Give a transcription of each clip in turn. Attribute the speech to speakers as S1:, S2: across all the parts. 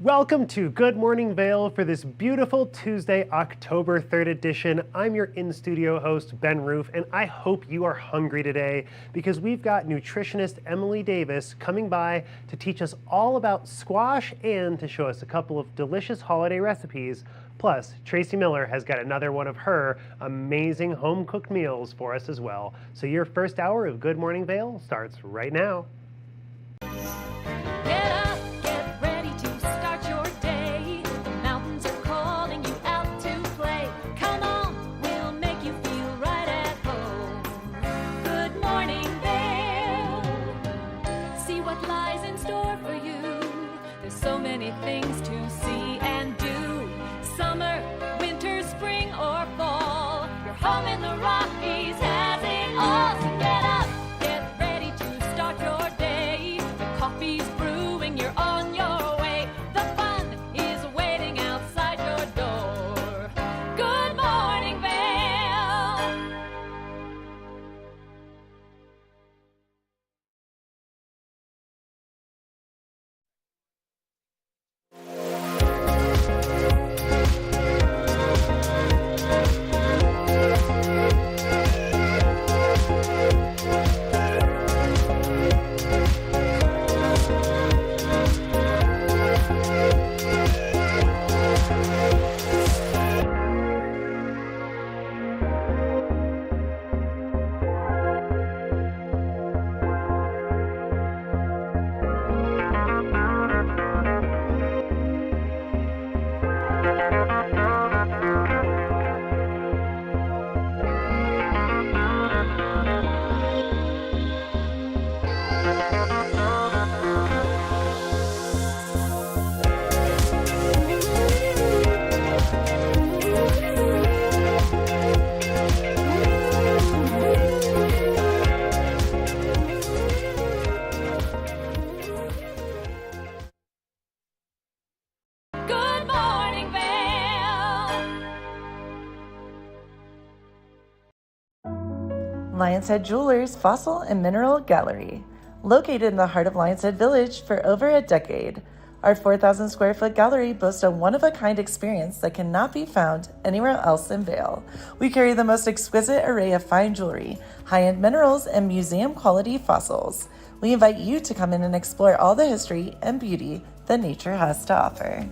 S1: Welcome to Good Morning Vail for this beautiful Tuesday, October 3rd edition. I'm your in-studio host, Ben Roof, and I hope you are hungry today because we've got nutritionist Emily Davis coming by to teach us all about squash and to show us a couple of delicious holiday recipes. Plus, Tracy Miller has got another one of her amazing home-cooked meals for us as well. So your first hour of Good Morning Vail starts right now.
S2: Get up, get ready to start your day. The mountains are calling you out to play. Come on, we'll make you feel right at home. Good morning, Vail. See what lies in store for you. There's so many things to see and do. Summer, winter, spring, or fall. Your home in the Rockies has it all. So get up, get ready to start your day. The coffee's brewing, you're on your way. The fun is waiting outside your door. Good morning, Vail. Good morning, Vail.
S3: Lion's Head Jewelers Fossil and Mineral Gallery. Located in the heart of Lion's Head Village for over a decade, our 4,000 square foot gallery boasts a one-of-a-kind experience that cannot be found anywhere else in Vail. We carry the most exquisite array of fine jewelry, high-end minerals, and museum-quality fossils. We invite you to come in and explore all the history and beauty that nature has to offer.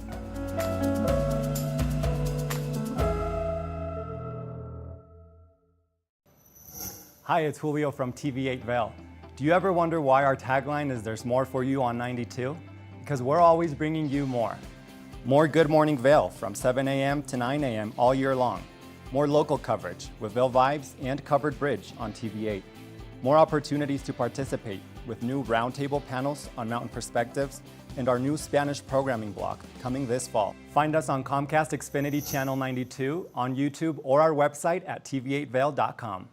S4: Hi, it's Julio from TV8 Vail. Do you ever wonder why our tagline is "There's more for you on 92"? Because we're always bringing you more. More Good Morning Vail from 7 a.m. to 9 a.m. all year long. More local coverage with Vail Vibes and Covered Bridge on TV8. More opportunities to participate with new roundtable panels on mountain perspectives and our new Spanish programming block coming this fall. Find us on Comcast Xfinity Channel 92, on YouTube, or our website at tv8vail.com.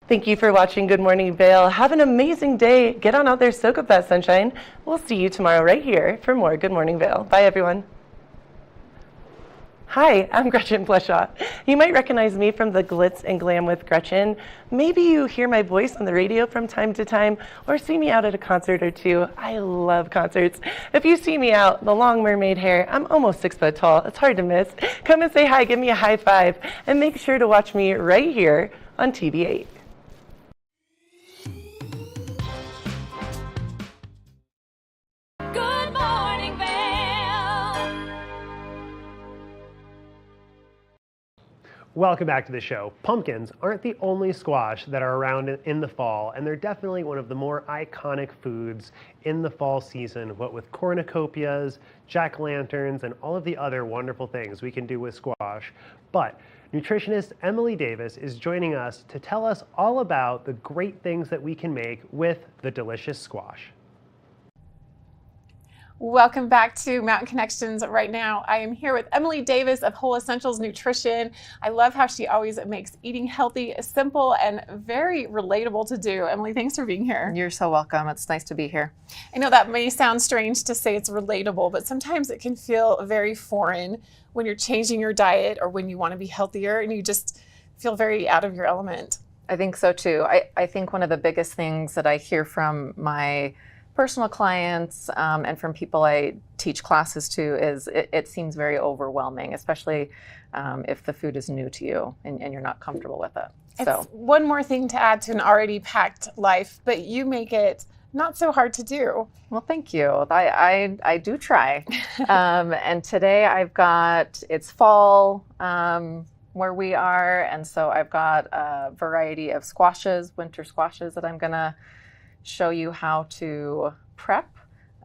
S3: Thank you for watching Good Morning Vail. Have an amazing day. Get on out there, soak up that sunshine. We'll see you tomorrow right here for more Good Morning Vail. Bye, everyone. Hi, I'm Gretchen Bleshaw. You might recognize me from the Glitz and Glam with Gretchen. Maybe you hear my voice on the radio from time to time or see me out at a concert or two. I love concerts. If you see me out, the long mermaid hair, I'm almost 6 foot tall. It's hard to miss. Come and say hi, give me a high five, and make sure to watch me right here on TV8.
S2: Good morning, Vail.
S1: Welcome back to the show. Pumpkins aren't the only squash that are around in the fall, and they're definitely one of the more iconic foods in the fall season, what with cornucopias, jack-o'-lanterns, and all of the other wonderful things we can do with squash. But nutritionist Emily Davis is joining us to tell us all about the great things that we can make with the delicious squash.
S5: Welcome back to Mountain Connections. Right now, I am here with Emily Davis of Whole Essentials Nutrition. I love how she always makes eating healthy simple and very relatable to do. Emily, thanks for being here.
S6: You're so welcome. It's nice to be here.
S5: I know that may sound strange to say it's relatable, but sometimes it can feel very foreign when you're changing your diet or when you want to be healthier and you just feel very out of your element.
S6: I think so too. I think one of the biggest things that I hear from my personal clients and from people I teach classes to is it seems very overwhelming, especially if the food is new to you and you're not comfortable with it.
S5: It's one more thing to add to an already packed life, but you make it not so hard to do.
S6: Well, thank you. I do try. And today it's fall where we are, and so I've got a variety of squashes, winter squashes that I'm gonna show you how to prep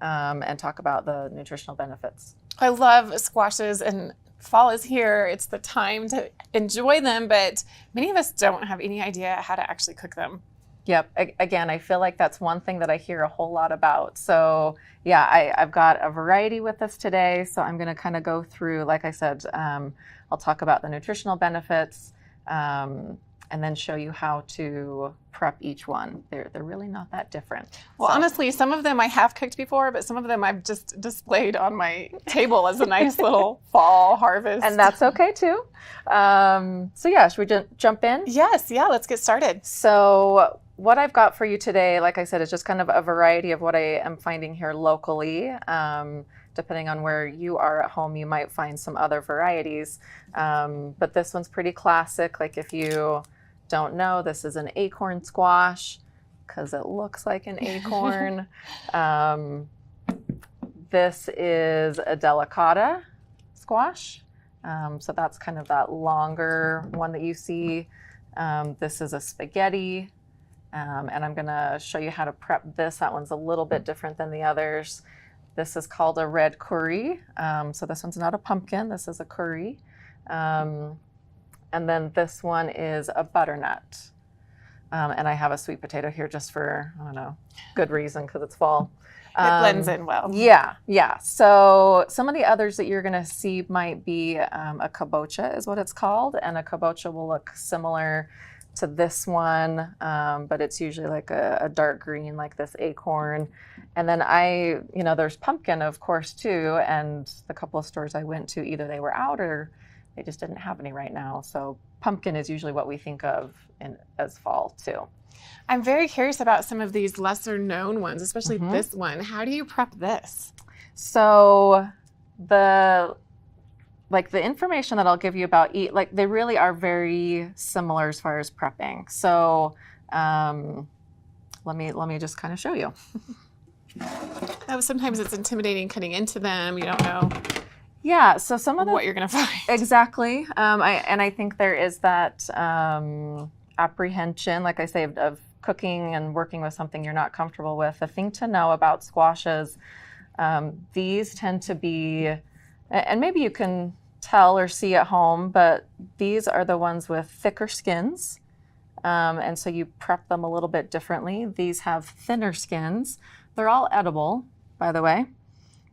S6: and talk about the nutritional benefits.
S5: I love squashes, and fall is here. It's the time to enjoy them, but many of us don't have any idea how to actually cook them.
S6: Yep. Again, I feel like that's one thing that I hear a whole lot about. So yeah, I've got a variety with us today. So I'm going to kind of go through, like I said, I'll talk about the nutritional benefits and then show you how to prep each one. They're really not that different.
S5: Well, honestly, some of them I have cooked before, but some of them I've just displayed on my table as a nice little fall harvest.
S6: And that's okay too. So yeah, should we jump in?
S5: Yes, yeah, let's get started.
S6: So what I've got for you today, like I said, is just kind of a variety of what I am finding here locally. Depending on where you are at home, you might find some other varieties. But this one's pretty classic. Like if you don't know, this is an acorn squash because it looks like an acorn. This is a delicata squash. So that's kind of that longer one that you see. This is a spaghetti. And I'm gonna show you how to prep this. That one's a little bit different than the others. This is called a red curry. So this one's not a pumpkin, this is a curry. And then this one is a butternut. And I have a sweet potato here just for, I don't know, good reason because it's fall.
S5: It blends in well.
S6: Yeah. So some of the others that you're gonna see might be a kabocha is what it's called. And a kabocha will look similar to this one, but it's usually like a dark green like this acorn. And then there's pumpkin of course too, and the couple of stores I went to, either they were out or they just didn't have any right now. So pumpkin is usually what we think of as fall too.
S5: I'm very curious about some of these lesser known ones, especially this one. How do you prep this?
S6: So the information that I'll give you about they really are very similar as far as prepping. So let me just kind of show you.
S5: Sometimes it's intimidating cutting into them. You don't know.
S6: Yeah, so some of
S5: what you're gonna find.
S6: Exactly. I think there is that apprehension, like I say, of cooking and working with something you're not comfortable with. The thing to know about squashes, these tend to be, and maybe you can tell or see at home, but these are the ones with thicker skins. And so you prep them a little bit differently. These have thinner skins. They're all edible, by the way.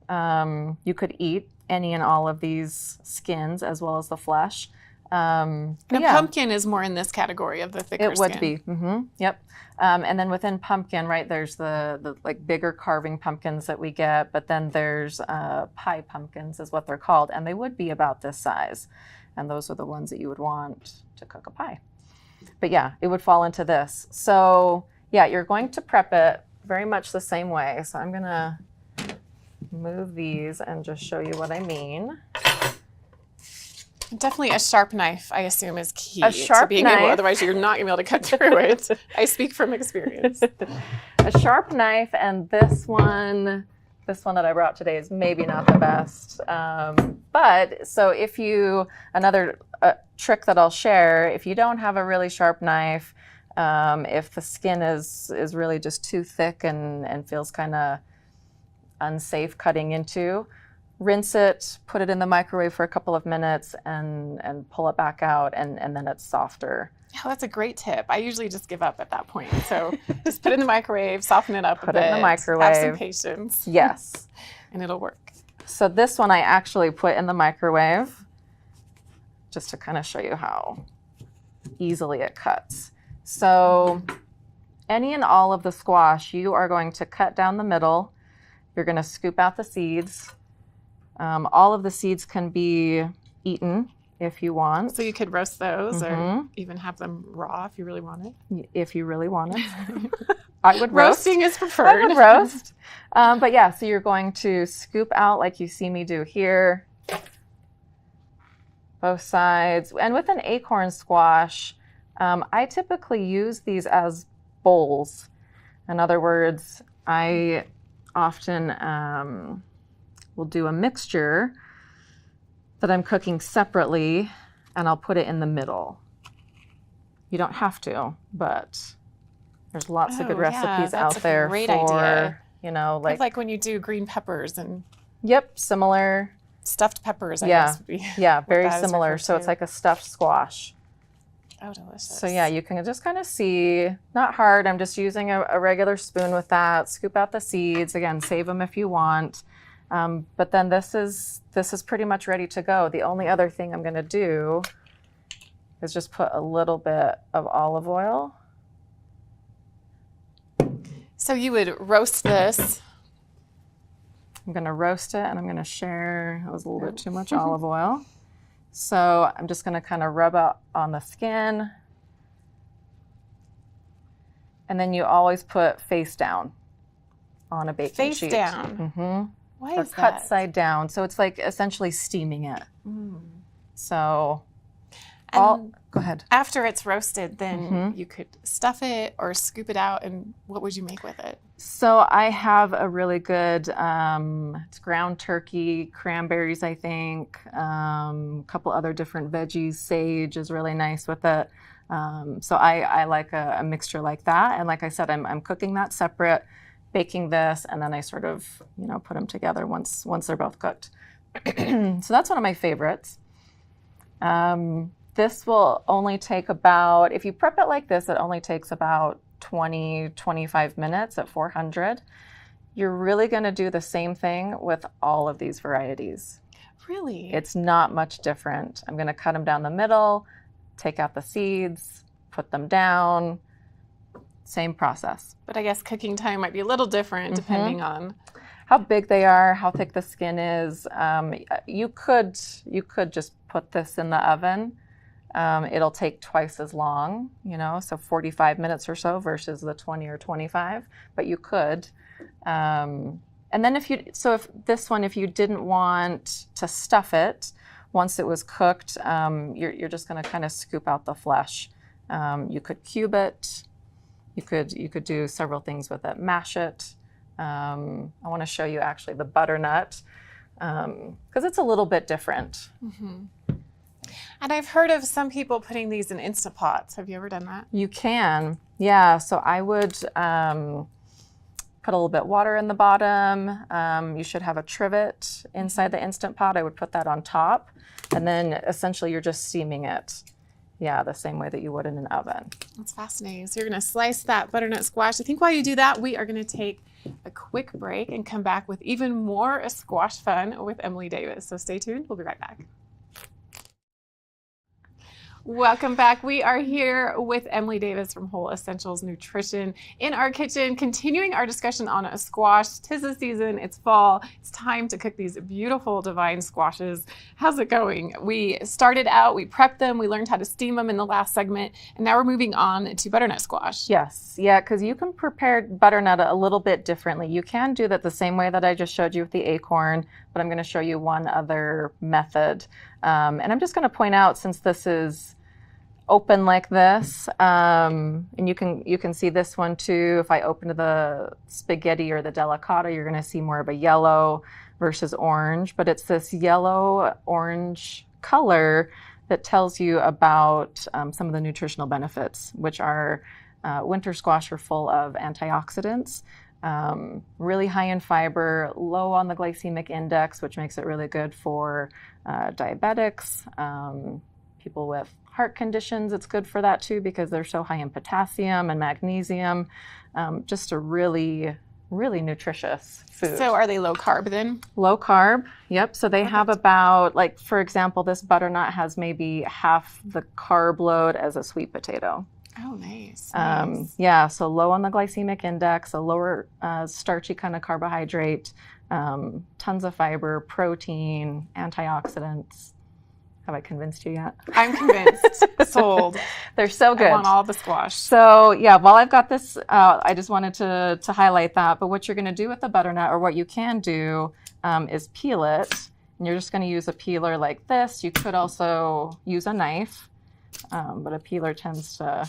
S6: You could eat any and all of these skins as well as the flesh.
S5: And
S6: yeah.
S5: pumpkin is more in this category of the thicker
S6: It would
S5: skin.
S6: be. Yep. And then within pumpkin, right, there's the like bigger carving pumpkins that we get, but then there's pie pumpkins is what they're called, and they would be about this size. And those are the ones that you would want to cook a pie. But yeah, it would fall into this. So yeah, you're going to prep it very much the same way. So I'm gonna move these and just show you what I mean.
S5: Definitely a sharp knife, I assume, is key
S6: A
S5: to
S6: sharp
S5: being able,
S6: knife.
S5: otherwise you're not gonna be able to cut through it. I speak from experience.
S6: A sharp knife, and this one that I brought today is maybe not the best. But so if you, another trick that I'll share, if you don't have a really sharp knife, if the skin is really just too thick and feels kind of unsafe cutting into, rinse it, put it in the microwave for a couple of minutes, and pull it back out, and then it's softer.
S5: Oh, that's a great tip. I usually just give up at that point. So just put it in the microwave, soften it up a
S6: Put
S5: bit.
S6: it in the microwave.
S5: Have some patience.
S6: Yes.
S5: And it'll work.
S6: So this one I actually put in the microwave just to kind of show you how easily it cuts. So any and all of the squash, you are going to cut down the middle. You're going to scoop out the seeds. All of the seeds can be eaten if you want.
S5: So you could roast those or even have them raw if you really want it.
S6: If you really want it. I would roast.
S5: Roasting is
S6: I
S5: preferred.
S6: would roast. But yeah, so you're going to scoop out like you see me do here. Both sides. And with an acorn squash, I typically use these as bowls. In other words, I often will do a mixture that I'm cooking separately, and I'll put it in the middle. You don't have to, but there's lots of good
S5: Oh, yeah,
S6: recipes
S5: that's
S6: out
S5: a
S6: there
S5: great
S6: for,
S5: idea.
S6: you know,
S5: Like when you do green peppers and
S6: yep, similar.
S5: stuffed peppers, I
S6: Yeah.
S5: guess would be.
S6: Yeah,
S5: what
S6: very
S5: that is
S6: similar.
S5: referred
S6: So it's
S5: to.
S6: like a stuffed squash.
S5: Oh, delicious.
S6: So yeah, you can just kind of see, not hard. I'm just using a regular spoon with that. Scoop out the seeds. Again, save them if you want. But then this is pretty much ready to go. The only other thing I'm going to do is just put a little bit of olive oil.
S5: So you would roast this.
S6: I'm going to roast it, and I'm going to share. That was a little bit too much olive oil. So I'm just going to kind of rub out on the skin. And then you always put face down on a baking
S5: Face
S6: sheet.
S5: down.
S6: Mm-hmm.
S5: Why
S6: Or
S5: is
S6: cut
S5: that?
S6: side down. So it's like essentially steaming it. So
S5: And
S6: go ahead.
S5: after it's roasted, then
S6: Mm-hmm.
S5: you could stuff it or scoop it out. And what would you make with it?
S6: So I have a really good, it's ground turkey, cranberries, I think, a couple other different veggies. Sage is really nice with it. So I like a mixture like that. And like I said, I'm cooking that separate, baking this, and then I sort of, put them together once they're both cooked. So that's one of my favorites. This will only take about, if you prep it like this, it only takes about 20-25 minutes at 400. You're really going to do the same thing with all of these varieties.
S5: Really?
S6: It's not much different. I'm going to cut them down the middle, take out the seeds, put them down. Same process.
S5: But I guess cooking time might be a little different depending on.
S6: How big they are, how thick the skin is. You could just put this in the oven. It'll take twice as long, so 45 minutes or so versus the 20 or 25, but you could. And then if you didn't want to stuff it, once it was cooked, you're just gonna kind of scoop out the flesh. You could cube it. You could do several things with it. Mash it. I want to show you actually the butternut because it's a little bit different.
S5: And I've heard of some people putting these in Instant Pots. Have you ever done that?
S6: You can, yeah. So I would put a little bit water in the bottom. You should have a trivet inside the Instant Pot. I would put that on top, and then essentially you're just steaming it. Yeah, the same way that you would in an oven.
S5: That's fascinating. So you're going to slice that butternut squash. I think while you do that, we are going to take a quick break and come back with even more squash fun with Emily Davis. So stay tuned. We'll be right back. Welcome back. We are here with Emily Davis from Whole Essentials Nutrition in our kitchen, continuing our discussion on a squash. 'Tis the season, it's fall. It's time to cook these beautiful divine squashes. How's it going? We started out, we prepped them, we learned how to steam them in the last segment, and now we're moving on to butternut squash.
S6: Yes, yeah, because you can prepare butternut a little bit differently. You can do that the same way that I just showed you with the acorn, but I'm going to show you one other method. And I'm just going to point out, since this is open like this, and you can see this one too. If I open to the spaghetti or the delicata, you're going to see more of a yellow versus orange, but it's this yellow orange color that tells you about some of the nutritional benefits, which are winter squash are full of antioxidants, really high in fiber, low on the glycemic index, which makes it really good for diabetics, people with heart conditions. It's good for that too, because they're so high in potassium and magnesium. Just a really, really nutritious food.
S5: So are they low carb then?
S6: Low carb, yep. So they have about, like, for example, this butternut has maybe half the carb load as a sweet potato.
S5: Oh, nice.
S6: Yeah, so low on the glycemic index, a lower starchy kind of carbohydrate, tons of fiber, protein, antioxidants. Have I convinced you yet?
S5: I'm convinced. Sold.
S6: They're so good.
S5: I want all the squash.
S6: So yeah, while I've got this, I just wanted to highlight that. But what you're going to do with the butternut, or what you can do, is peel it. And you're just going to use a peeler like this. You could also use a knife, but a peeler tends to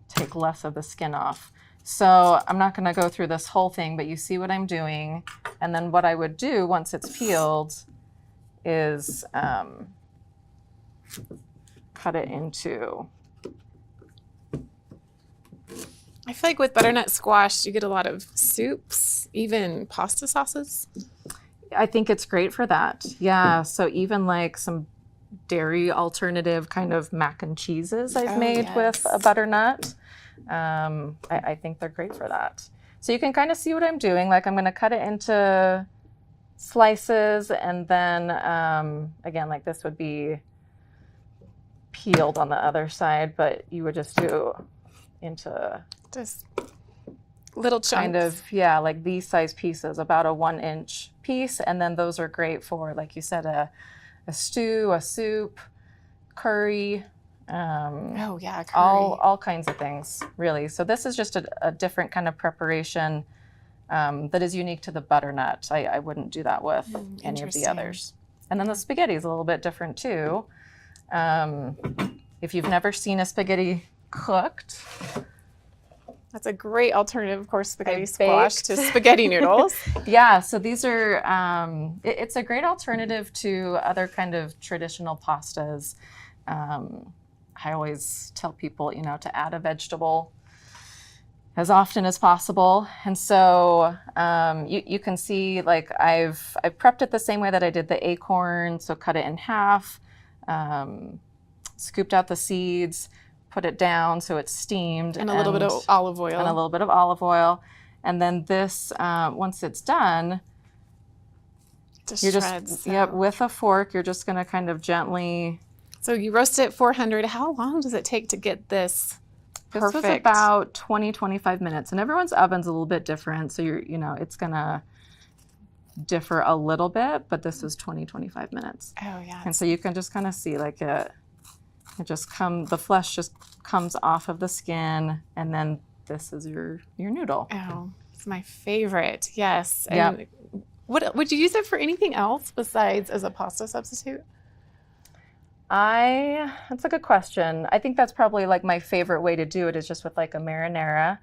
S6: take less of the skin off. So I'm not going to go through this whole thing, but you see what I'm doing. And then what I would do once it's peeled is cut it into.
S5: I feel like with butternut squash, you get a lot of soups, even pasta sauces.
S6: I think it's great for that. Yeah. So even like some dairy alternative kind of mac and cheeses I've made with a butternut. I think they're great for that. So you can kind of see what I'm doing. Like, I'm going to cut it into slices, and then again, like, this would be peeled on the other side, but you would just do into
S5: just little chunks.
S6: Kind of, yeah, like these size pieces, about a 1-inch piece. And then those are great for, like you said, a stew, a soup, curry.
S5: Oh yeah, curry.
S6: All kinds of things, really. So this is just a different kind of preparation that is unique to the butternut. I wouldn't do that with any of the others. And then the spaghetti is a little bit different too. If you've never seen a spaghetti cooked,
S5: that's a great alternative, of course, spaghetti squash to spaghetti noodles.
S6: Yeah, so these are, it's a great alternative to other kind of traditional pastas. I always tell people, to add a vegetable as often as possible. And so you can see, like, I've prepped it the same way that I did the acorn. So cut it in half, scooped out the seeds, put it down so it's steamed.
S5: And a little bit of olive oil.
S6: And a little bit of olive oil. And then this, once it's done, with a fork, you're just going to kind of gently.
S5: So you roast it at 400. How long does it take to get this perfect?
S6: This was about 20-25 minutes, and everyone's oven's a little bit different, so it's gonna differ a little bit, but this is 20-25 minutes.
S5: Oh yeah.
S6: And so you can just kind of see, like, the flesh just comes off of the skin, and then this is your noodle.
S5: Oh, it's my favorite. Yes.
S6: And
S5: yep. What would you use it for anything else besides as a pasta substitute?
S6: That's a good question. I think that's probably, like, my favorite way to do it is just with, like, a marinara,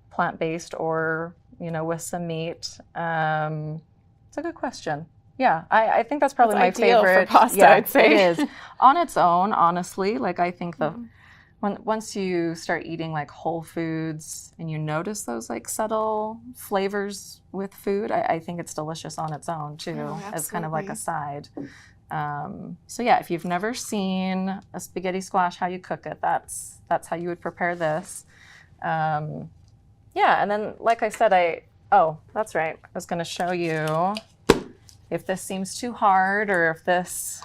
S6: plant-based, or, with some meat. It's a good question. Yeah, I think that's probably my favorite.
S5: For pasta,
S6: yeah,
S5: I'd say.
S6: It is. On its own, honestly, like, I think once you start eating, like, whole foods and you notice those, like, subtle flavors with food, I think it's delicious on its own too, as kind of like a side. So yeah, if you've never seen a spaghetti squash, how you cook it, that's how you would prepare this. Yeah, and then, like I said, that's right. I was going to show you if this seems too hard, or if this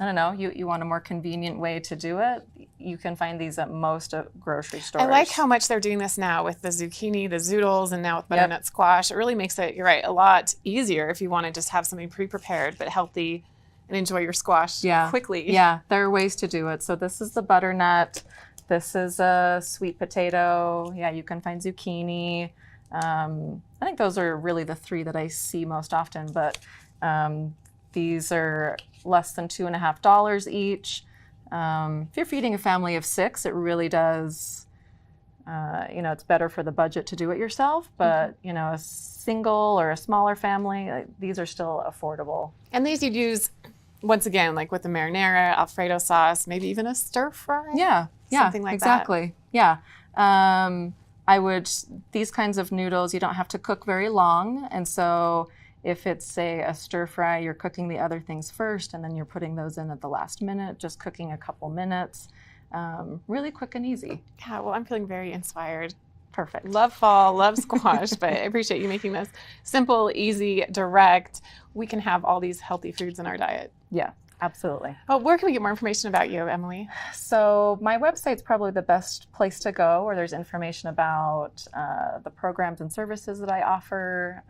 S6: I don't know, you want a more convenient way to do it, you can find these at most grocery stores.
S5: I like how much they're doing this now with the zucchini, the zoodles, and now with butternut squash. It really makes it, you're right, a lot easier if you want to just have something pre-prepared but healthy and enjoy your squash quickly.
S6: Yeah, there are ways to do it. So this is the butternut. This is a sweet potato. Yeah, you can find zucchini. I think those are really the three that I see most often, but these are less than $2.50 each. If you're feeding a family of 6, it really does, it's better for the budget to do it yourself, but a single or a smaller family, these are still affordable.
S5: And these you'd use, once again, like with the marinara, Alfredo sauce, maybe even a stir fry.
S6: Yeah,
S5: something like
S6: exactly. Yeah. These kinds of noodles, you don't have to cook very long. And so if it's, say, a stir fry, you're cooking the other things first, and then you're putting those in at the last minute, just cooking a couple minutes. Really quick and easy.
S5: Yeah, well, I'm feeling very inspired.
S6: Perfect.
S5: Love fall, love squash, but I appreciate you making this simple, easy, direct. We can have all these healthy foods in our diet.
S6: Yeah, absolutely.
S5: Well, where can we get more information about you, Emily?
S6: So my website's probably the best place to go, where there's information about the programs and services that I offer,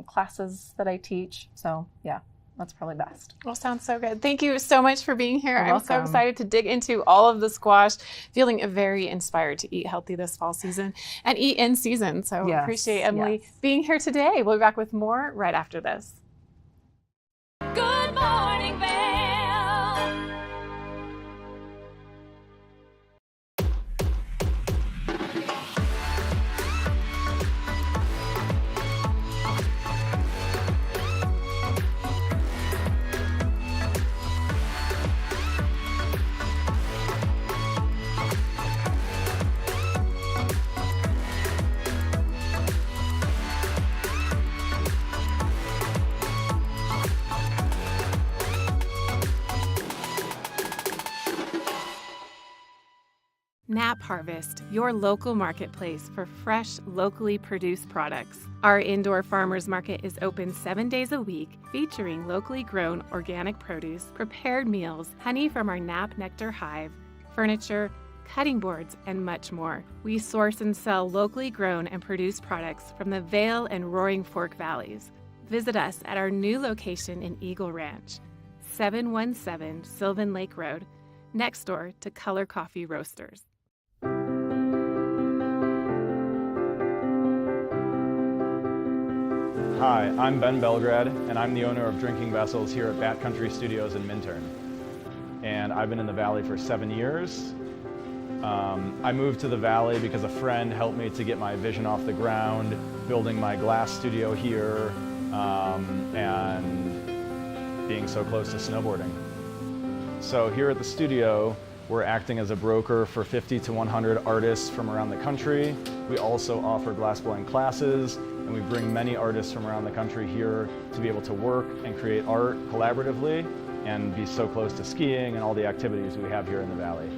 S6: classes that I teach. So yeah, that's probably best.
S5: Well, sounds so good. Thank you so much for being here.
S6: You're
S5: I'm so
S6: welcome.
S5: excited to dig into all of the squash, feeling very inspired to eat healthy this fall season and eat in season. So
S6: Yes,
S5: appreciate Emily
S6: yes.
S5: being here today. We'll be back with more right after this.
S2: Good morning, Vail.
S5: Nap Harvest, your local marketplace for fresh, locally produced products. Our indoor farmers market is open 7 days a week, featuring locally grown organic produce, prepared meals, honey from our Nap Nectar hive, furniture, cutting boards, and much more. We source and sell locally grown and produced products from the Vail and Roaring Fork Valleys. Visit us at our new location in Eagle Ranch, 717 Sylvan Lake Road, next door to Color Coffee Roasters.
S4: Hi, I'm Ben Belgrad, and I'm the owner of Drinking Vessels here at Bat Country Studios in Minturn. And I've been in the Valley for 7 years. I moved to the Valley because a friend helped me to get my vision off the ground, building my glass studio here, and being so close to snowboarding. So here at the studio, we're acting as a broker for 50 to 100 artists from around the country. We also offer glassblowing classes, and we bring many artists from around the country here to be able to work and create art collaboratively and be so close to skiing and all the activities we have here in the Valley.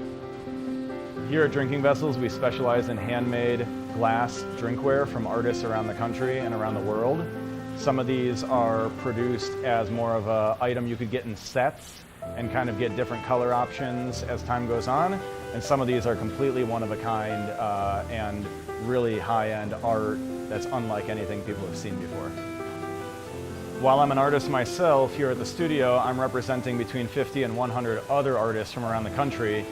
S4: Here at Drinking Vessels, we specialize in handmade glass drinkware from artists around the country and around the world. Some of these are produced as more of an item you could get in sets and kind of get different color options as time goes on. And some of these are completely one of a kind and really high-end art that's unlike anything people have seen before. While I'm an artist myself here at the studio, I'm representing between 50 and 100 other artists from around the country.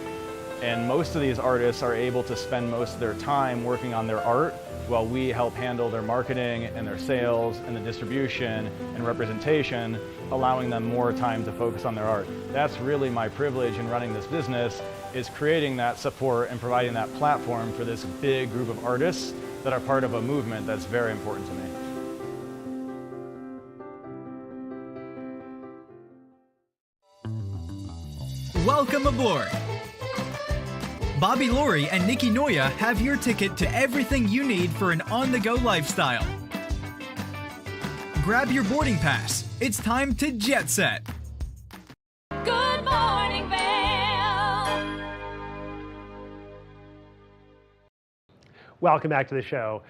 S4: And most of these artists are able to spend most of their time working on their art while we help handle their marketing and their sales and the distribution and representation, allowing them more time to focus on their art. That's really my privilege in running this business, is creating that support and providing that platform for this big group of artists that are part of a movement that's very important to me.
S7: Welcome aboard! Bobby Laurie and Nikki Noya have your ticket to everything you need for an on-the-go lifestyle. Grab your boarding pass. It's time to jet set.
S2: Good morning, Vail.
S1: Welcome back to the show.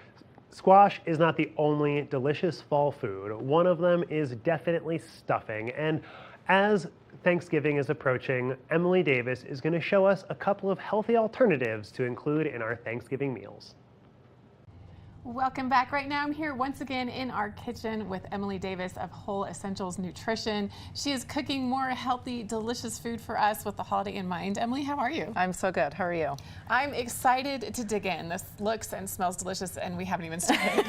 S1: Squash is not the only delicious fall food. One of them is definitely stuffing. And as Thanksgiving is approaching, Emily Davis is going to show us a couple of healthy alternatives to include in our Thanksgiving meals.
S5: Welcome back. Right now I'm here once again in our kitchen with Emily Davis of Whole Essentials Nutrition. She is cooking more healthy, delicious food for us with the holiday in mind. Emily, how are you?
S6: I'm so good. How are you?
S5: I'm excited to dig in. This looks and smells delicious and we haven't even started.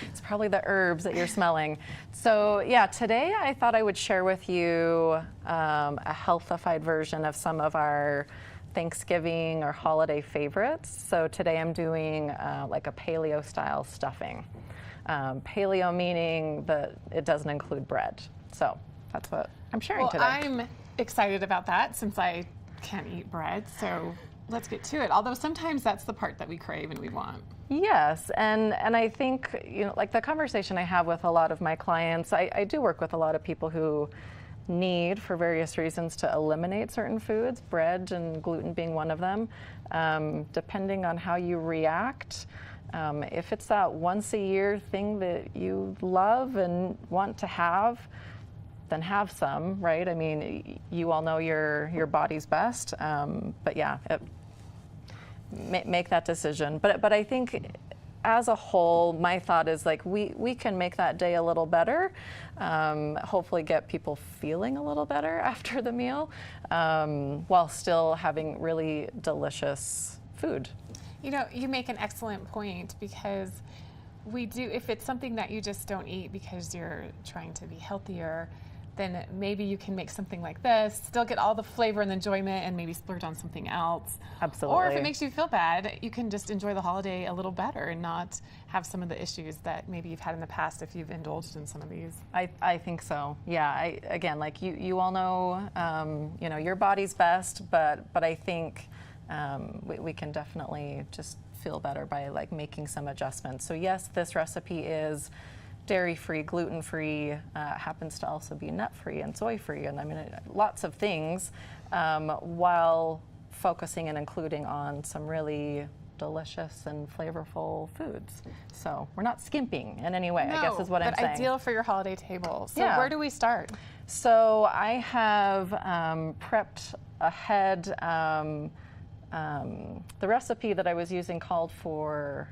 S6: It's probably the herbs that you're smelling. So yeah, today I thought I would share with you a healthified version of some of our Thanksgiving or holiday favorites. So today I'm doing like a paleo style stuffing. Paleo meaning that it doesn't include bread. So that's what I'm sharing today.
S5: I'm excited about that since I can't eat bread. So let's get to it. Although sometimes that's the part that we crave and we want.
S6: Yes, and I think, you know, like the conversation I have with a lot of my clients, I do work with a lot of people who need, for various reasons, to eliminate certain foods, bread and gluten being one of them, depending on how you react. If it's that once a year thing that you love and want to have, then have some, right? I mean, you all know your body's best, but yeah, make that decision. But I think as a whole, my thought is like we can make that day a little better, hopefully get people feeling a little better after the meal, while still having really delicious food.
S5: You know, you make an excellent point because we do, if it's something that you just don't eat because you're trying to be healthier, then maybe you can make something like this, still get all the flavor and enjoyment, and maybe splurge on something else.
S6: Absolutely.
S5: Or if it makes you feel bad, you can just enjoy the holiday a little better and not have some of the issues that maybe you've had in the past if you've indulged in some of these.
S6: I think so. Yeah. Again, like you all know, you know, your body's best, but I think we can definitely just feel better by like making some adjustments. So yes, this recipe is dairy-free, gluten-free, happens to also be nut-free and soy-free, and I mean lots of things, while focusing and including on some really delicious and flavorful foods. So we're not skimping in any way, I guess is what I'm saying.
S5: But ideal for your holiday table. So
S6: Yeah.
S5: where do we start?
S6: So I have prepped ahead. The recipe that I was using called for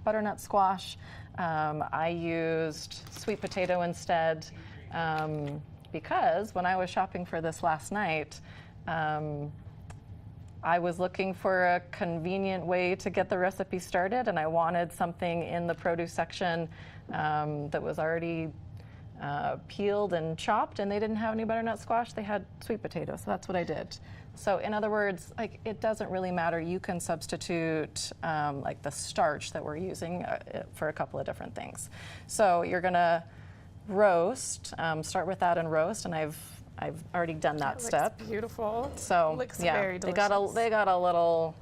S6: butternut squash. I used sweet potato instead, because when I was shopping for this last night, I was looking for a convenient way to get the recipe started, and I wanted something in the produce section that was already peeled and chopped, and they didn't have any butternut squash. They had sweet potato, so that's what I did. So in other words, like it doesn't really matter. You can substitute like the starch that we're using for a couple of different things. So you're gonna roast. Start with that and roast, and I've already done that step.
S5: Looks beautiful.
S6: So
S5: looks
S6: yeah,
S5: very delicious.
S6: they got a little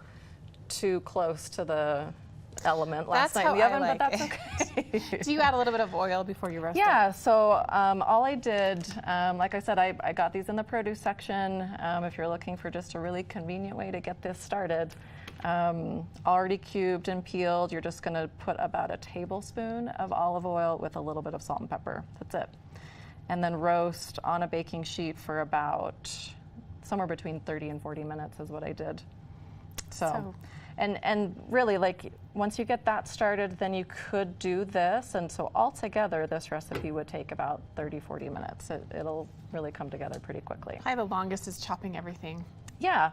S6: too close to the element last
S5: That's
S6: night in the
S5: how
S6: oven,
S5: I
S6: but
S5: like
S6: that's okay.
S5: Do you add a little bit of oil before you roast it?
S6: Yeah, so all I did, like I said, I got these in the produce section. If you're looking for just a really convenient way to get this started, already cubed and peeled, you're just gonna put about a tablespoon of olive oil with a little bit of salt and pepper. That's it. And then roast on a baking sheet for about somewhere between 30 and 40 minutes is what I did. So. And really, like, once you get that started, then you could do this. And so altogether, this recipe would take about 30, 40 minutes. It'll really come together pretty quickly.
S5: Probably the longest is chopping everything.
S6: Yeah.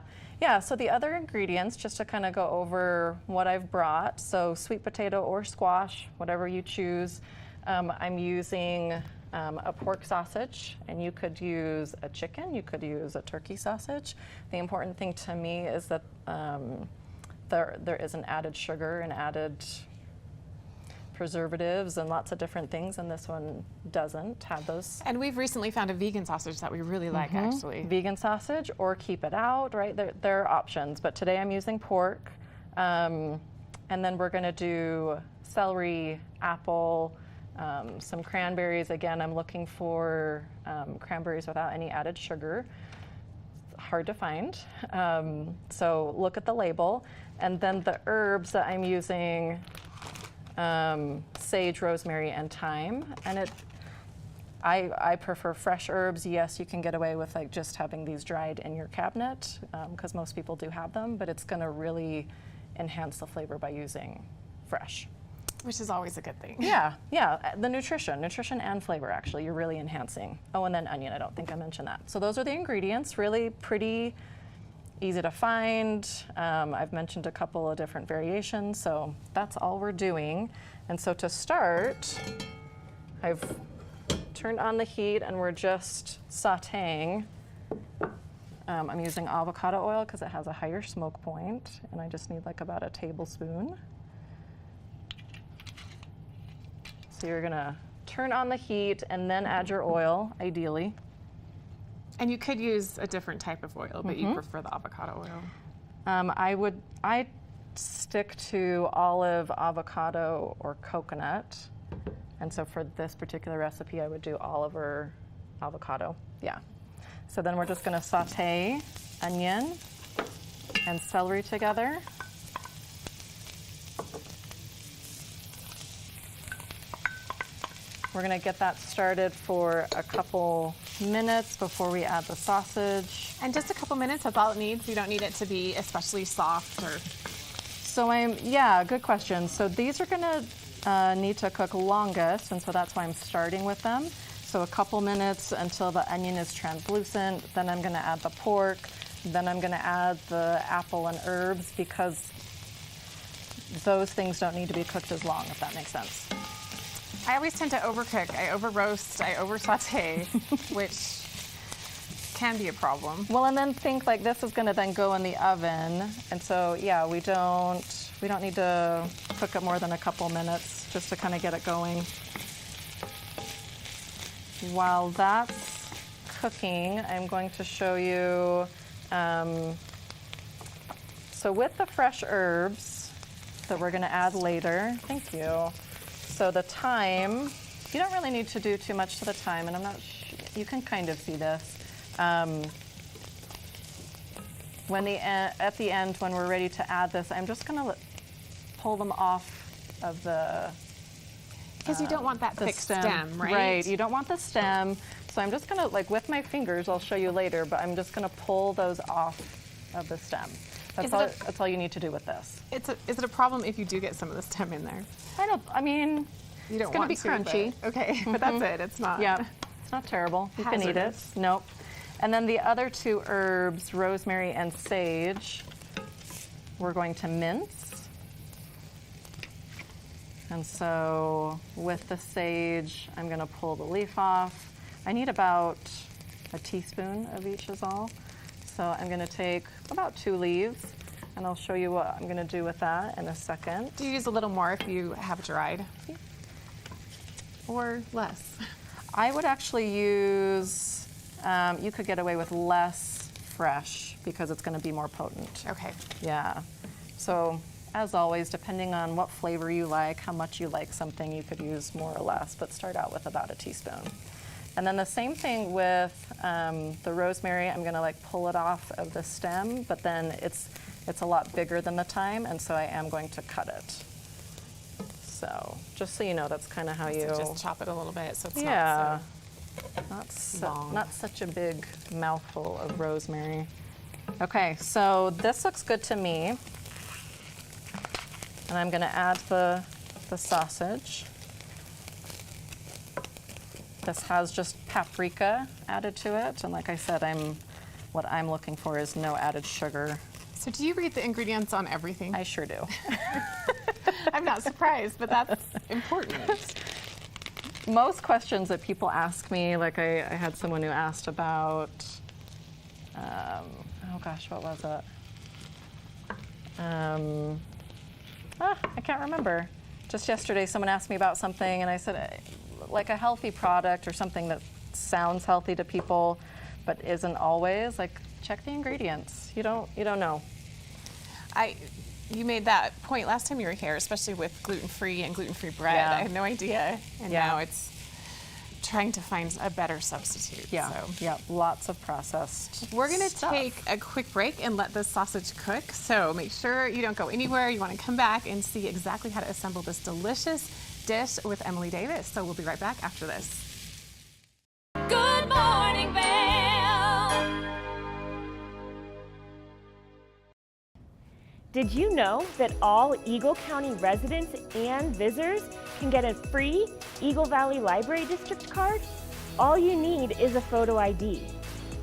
S6: So the other ingredients, just to kind of go over what I've brought. So sweet potato or squash, whatever you choose. I'm using a pork sausage, and you could use a chicken, you could use a turkey sausage. The important thing to me is that there isn't added sugar and added preservatives and lots of different things, and this one doesn't have those.
S5: And we've recently found a vegan sausage that we really like, actually.
S6: Vegan sausage, or keep it out, right? There are options, but today I'm using pork. And then we're gonna do celery, apple, some cranberries. Again, I'm looking for cranberries without any added sugar. Hard to find, so look at the label. And then the herbs that I'm using, sage, rosemary, and thyme. And I prefer fresh herbs. Yes, you can get away with like just having these dried in your cabinet because most people do have them, but it's going to really enhance the flavor by using fresh.
S5: Which is always a good thing.
S6: Yeah, the nutrition and flavor actually, you're really enhancing. Oh, and then onion, I don't think I mentioned that. So those are the ingredients, really pretty easy to find. I've mentioned a couple of different variations, so that's all we're doing. And so to start, I've turned on the heat and we're just sauteing. I'm using avocado oil because it has a higher smoke point, and I just need like about a tablespoon. So you're gonna turn on the heat and then add your oil, ideally.
S5: And you could use a different type of oil, but you prefer the avocado oil.
S6: I stick to olive, avocado, or coconut. And so for this particular recipe, I would do olive or avocado, yeah. So then we're just gonna saute onion and celery together. We're gonna get that started for a couple minutes before we add the sausage.
S5: And just a couple minutes, that's all it needs. You don't need it to be especially soft or...
S6: So good question. So these are gonna need to cook longest, and so that's why I'm starting with them. So a couple minutes until the onion is translucent, then I'm gonna add the pork, then I'm gonna add the apple and herbs because those things don't need to be cooked as long, if that makes sense.
S5: I always tend to overcook. I over roast, I over saute, which can be a problem.
S6: Well, and then think like this is gonna then go in the oven, and so yeah, we don't need to cook it more than a couple minutes just to kind of get it going. While that's cooking, I'm going to show you. So with the fresh herbs that we're gonna add later, thank you. So the thyme, you don't really need to do too much to the thyme, and I'm not you can kind of see this. At the end, when we're ready to add this, I'm just gonna pull them off of the
S5: Because you don't want that thick stem, right?
S6: Right, you don't want the stem. So I'm just gonna, like with my fingers, I'll show you later, but I'm just gonna pull those off of the stem. That's all you need to do with this.
S5: Is it a problem if you do get some of the stem in there?
S6: You don't want
S5: it's
S6: gonna be crunchy.
S5: But, okay, but that's it. It's not.
S6: Yeah, it's not terrible. You can eat it.
S5: Hazardous.
S6: Nope. And then the other two herbs, rosemary and sage, we're going to mince. And so with the sage, I'm gonna pull the leaf off. I need about a teaspoon of each is all. So I'm gonna take about 2 leaves, and I'll show you what I'm gonna do with that in a second.
S5: Do you use a little more if you have dried? Or less?
S6: I would actually use, you could get away with less fresh because it's gonna be more potent.
S5: Okay.
S6: Yeah. So as always, depending on what flavor you like, how much you like something, you could use more or less, but start out with about a teaspoon. And then the same thing with the rosemary. I'm gonna like pull it off of the stem, but then it's a lot bigger than the thyme, and so I am going to cut it. So just so you know, that's kind of how you
S5: just chop it a little bit so it's
S6: not such a big mouthful of rosemary. Okay, so this looks good to me. And I'm gonna add the sausage. This has just paprika added to it, and like I said, what I'm looking for is no added sugar.
S5: So do you read the ingredients on everything?
S6: I sure do.
S5: I'm not surprised, but that's important.
S6: Most questions that people ask me, like I had someone who asked about, oh gosh, what was it? I can't remember. Just yesterday, someone asked me about something, and I said, like a healthy product or something that sounds healthy to people, but isn't always. Like, check the ingredients. You don't know.
S5: You made that point last time you were here, especially with gluten-free and gluten-free bread.
S6: Yeah.
S5: I had no idea, and
S6: Yeah.
S5: now it's trying to find a better substitute.
S6: Yeah,
S5: So.
S6: yeah, lots of processed.
S5: We're gonna
S6: stuff.
S5: take a quick break and let the sausage cook. So make sure you don't go anywhere. You want to come back and see exactly how to assemble this delicious dish with Emily Davis. So we'll be right back after this.
S8: Did you know that all Eagle County residents and visitors can get a free Eagle Valley Library District card? All you need is a photo ID.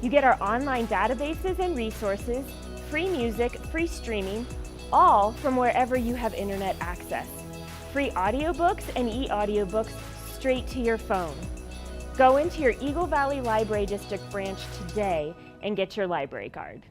S8: You get our online databases and resources, free music, free streaming, all from wherever you have internet access. Free audiobooks and e-audiobooks straight to your phone. Go into your Eagle Valley Library District branch today and get your library card.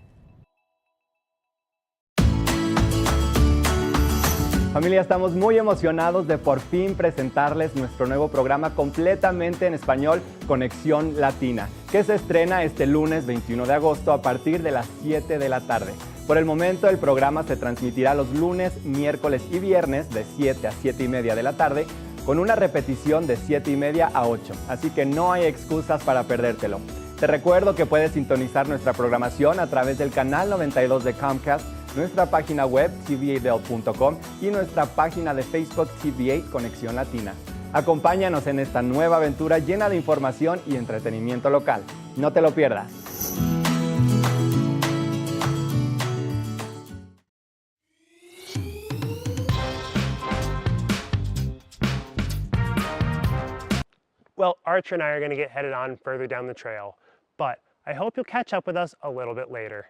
S4: Familia, estamos muy emocionados de por fin presentarles nuestro nuevo programa completamente en español, Conexión Latina, que se estrena este lunes 21 de agosto a partir de las 7 de la tarde. Por el momento, el programa se transmitirá los lunes, miércoles y viernes de 7 a 7 y media de la tarde, con una repetición de 7 y media a 8, así que no hay excusas para perdértelo. Te recuerdo que puedes sintonizar nuestra programación a través del canal 92 de Comcast, nuestra página web tv8vail.com y nuestra página de Facebook TV8 Conexión Latina. Acompáñanos en esta nueva aventura llena de información y entretenimiento local. No te lo pierdas.
S1: Well, Archer and I are going to get headed on further down the trail, but I hope you'll catch up with us a little bit later.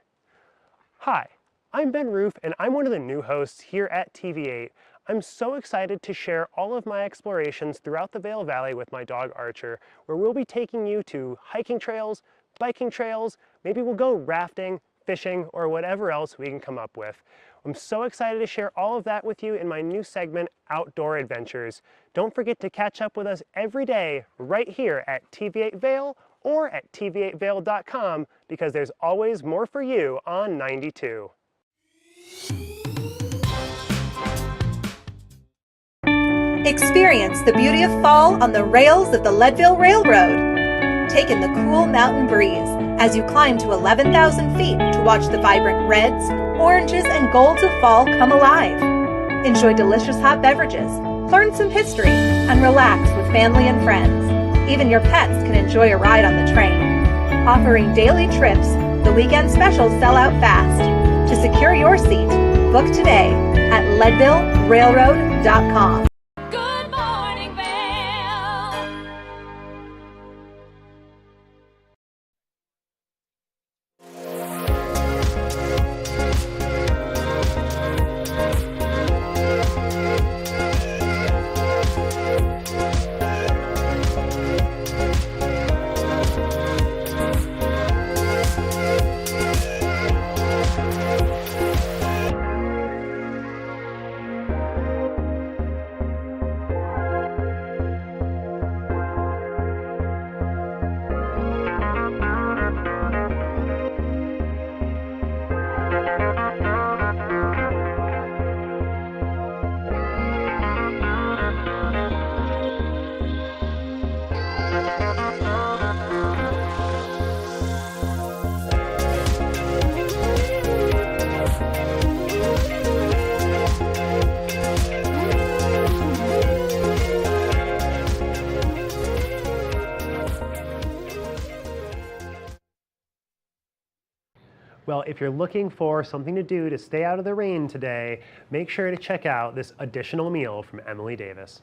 S1: Hi, I'm Ben Roof, and I'm one of the new hosts here at TV8. I'm so excited to share all of my explorations throughout the Vail Valley with my dog Archer, where we'll be taking you to hiking trails, biking trails, maybe we'll go rafting, fishing, or whatever else we can come up with. I'm so excited to share all of that with you in my new segment, Outdoor Adventures. Don't forget to catch up with us every day right here at TV8 Vail or at tv8vail.com because there's always more for you on 92.
S9: Experience the beauty of fall on the rails of the Leadville Railroad. Take in the cool mountain breeze as you climb to 11,000 feet to watch the vibrant reds, oranges, and golds of fall come alive. Enjoy delicious hot beverages, learn some history, and relax with family and friends. Even your pets can enjoy a ride on the train. Offering daily trips, the weekend specials sell out fast. To secure your seat, book today at leadvillerailroad.com.
S2: Good morning, Vail.
S1: Well, if you're looking for something to do to stay out of the rain today, make sure to check out this additional meal from Emily Davis.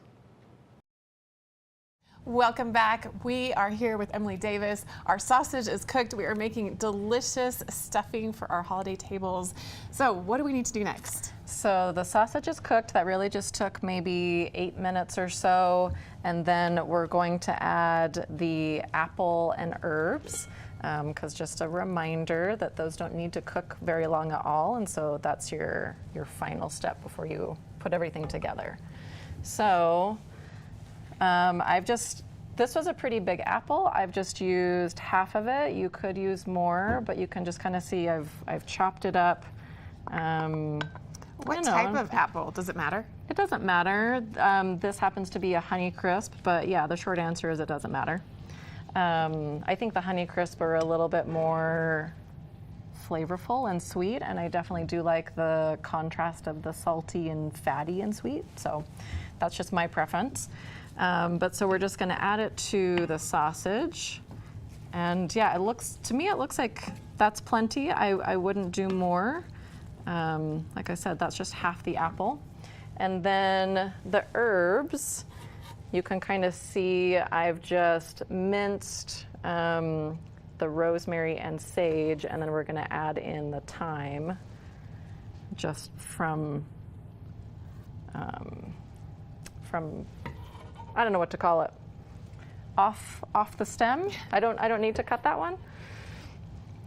S5: Welcome back. We are here with Emily Davis. Our sausage is cooked. We are making delicious stuffing for our holiday tables. So what do we need to do next?
S6: So the sausage is cooked. That really just took maybe 8 minutes or so. And then we're going to add the apple and herbs. Because just a reminder that those don't need to cook very long at all, and so that's your final step before you put everything together. So this was a pretty big apple. I've just used half of it. You could use more, but you can just kind of see I've chopped it up.
S5: What type of apple? Does it matter?
S6: It doesn't matter. This happens to be a Honeycrisp, but yeah, the short answer is it doesn't matter. I think the Honeycrisp are a little bit more flavorful and sweet, and I definitely do like the contrast of the salty and fatty and sweet, so that's just my preference. But so we're just going to add it to the sausage, and yeah, to me it looks like that's plenty. I wouldn't do more. Like I said, that's just half the apple. And then the herbs, you can kind of see I've just minced the rosemary and sage, and then we're going to add in the thyme just from I don't know what to call it, off the stem. I don't need to cut that one.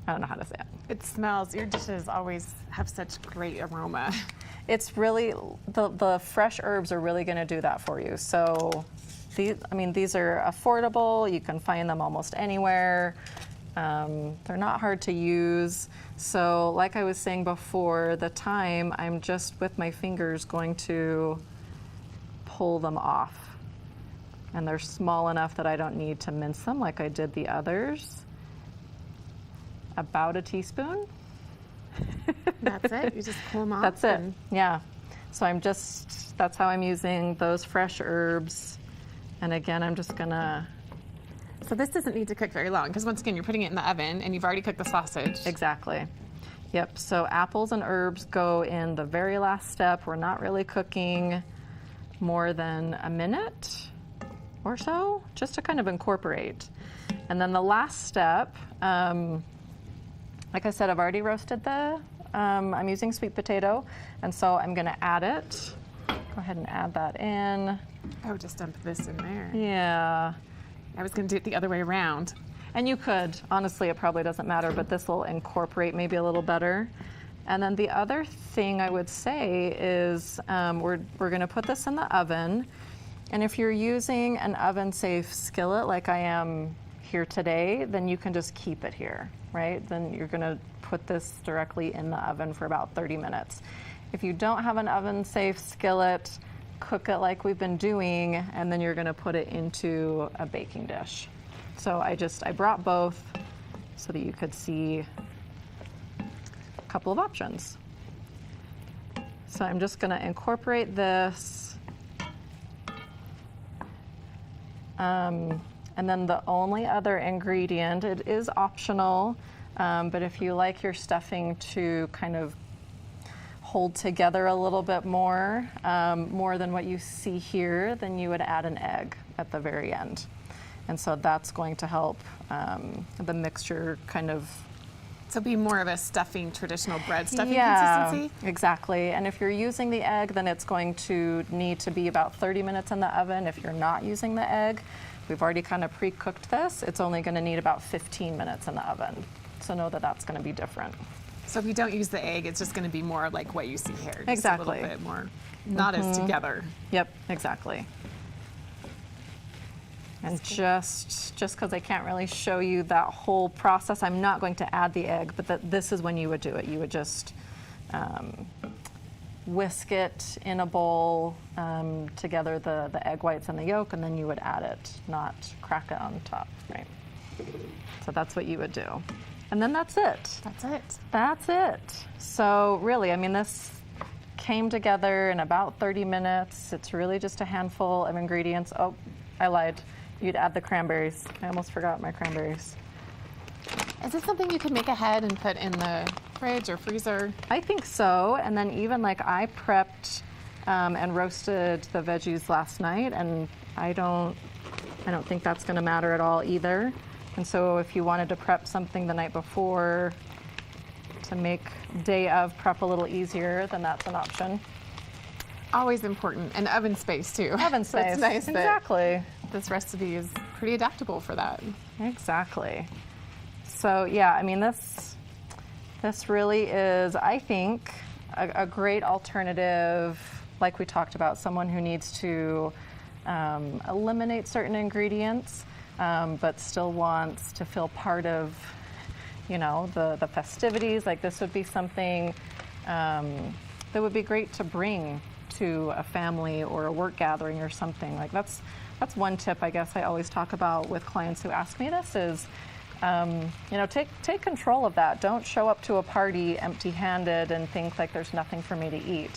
S6: I don't know how to say it.
S5: It smells, your dishes always have such great aroma.
S6: It's really, the fresh herbs are really going to do that for you. So these are affordable. You can find them almost anywhere. They're not hard to use. So like I was saying before, the thyme, I'm just with my fingers going to pull them off. And they're small enough that I don't need to mince them like I did the others. About a teaspoon.
S5: That's it? You just pull them off?
S6: That's it, yeah. So that's how I'm using those fresh herbs. And again, I'm just gonna...
S5: So this doesn't need to cook very long, because once again, you're putting it in the oven and you've already cooked the sausage.
S6: Exactly. Yep, so apples and herbs go in the very last step. We're not really cooking more than a minute or so, just to kind of incorporate. And then the last step, like I said, I've already roasted I'm using sweet potato, and so I'm gonna add it. Go ahead and add that in.
S5: Oh, just dump this in there.
S6: Yeah.
S5: I was gonna do it the other way around.
S6: And you could, honestly, it probably doesn't matter, but this will incorporate maybe a little better. And then the other thing I would say is we're gonna put this in the oven, and if you're using an oven-safe skillet like I am here today, then you can just keep it here, right? Then you're gonna put this directly in the oven for about 30 minutes. If you don't have an oven-safe skillet, cook it like we've been doing, and then you're gonna put it into a baking dish. So I brought both so that you could see a couple of options. So I'm just gonna incorporate this. And then the only other ingredient, it is optional, but if you like your stuffing to kind of hold together a little bit more than what you see here, then you would add an egg at the very end. And so that's going to help the mixture kind of...
S5: So be more of a stuffing, traditional bread stuffing consistency?
S6: Exactly. And if you're using the egg, then it's going to need to be about 30 minutes in the oven. If you're not using the egg, we've already kind of pre-cooked this. It's only going to need about 15 minutes in the oven. So know that that's going to be different.
S5: So if you don't use the egg, it's just going to be more like what you see here. Just
S6: Exactly.
S5: a little bit more, not as together.
S6: Yep, exactly. And just because I can't really show you that whole process, I'm not going to add the egg, but this is when you would do it. You would just whisk it in a bowl together, the egg whites and the yolk, and then you would add it, not crack it on top, right? So that's what you would do. And then that's it.
S5: That's it.
S6: That's it. So really, I mean, this came together in about 30 minutes. It's really just a handful of ingredients. Oh, I lied. You'd add the cranberries. I almost forgot my cranberries.
S5: Is this something you could make ahead and put in the fridge or freezer?
S6: I think so. And then even like I prepped and roasted the veggies last night, and I don't think that's going to matter at all either. And so if you wanted to prep something the night before to make day of prep a little easier, then that's an option.
S5: Always important. And oven space too.
S6: Oven space.
S5: So it's nice
S6: exactly.
S5: That this recipe is pretty adaptable for that.
S6: Exactly. So yeah, I mean, this really is, I think, a great alternative, like we talked about, someone who needs to eliminate certain ingredients, but still wants to feel part of, the festivities. Like this would be something that would be great to bring to a family or a work gathering or something. Like that's one tip I guess I always talk about with clients who ask me this is, take control of that. Don't show up to a party empty-handed and think like there's nothing for me to eat.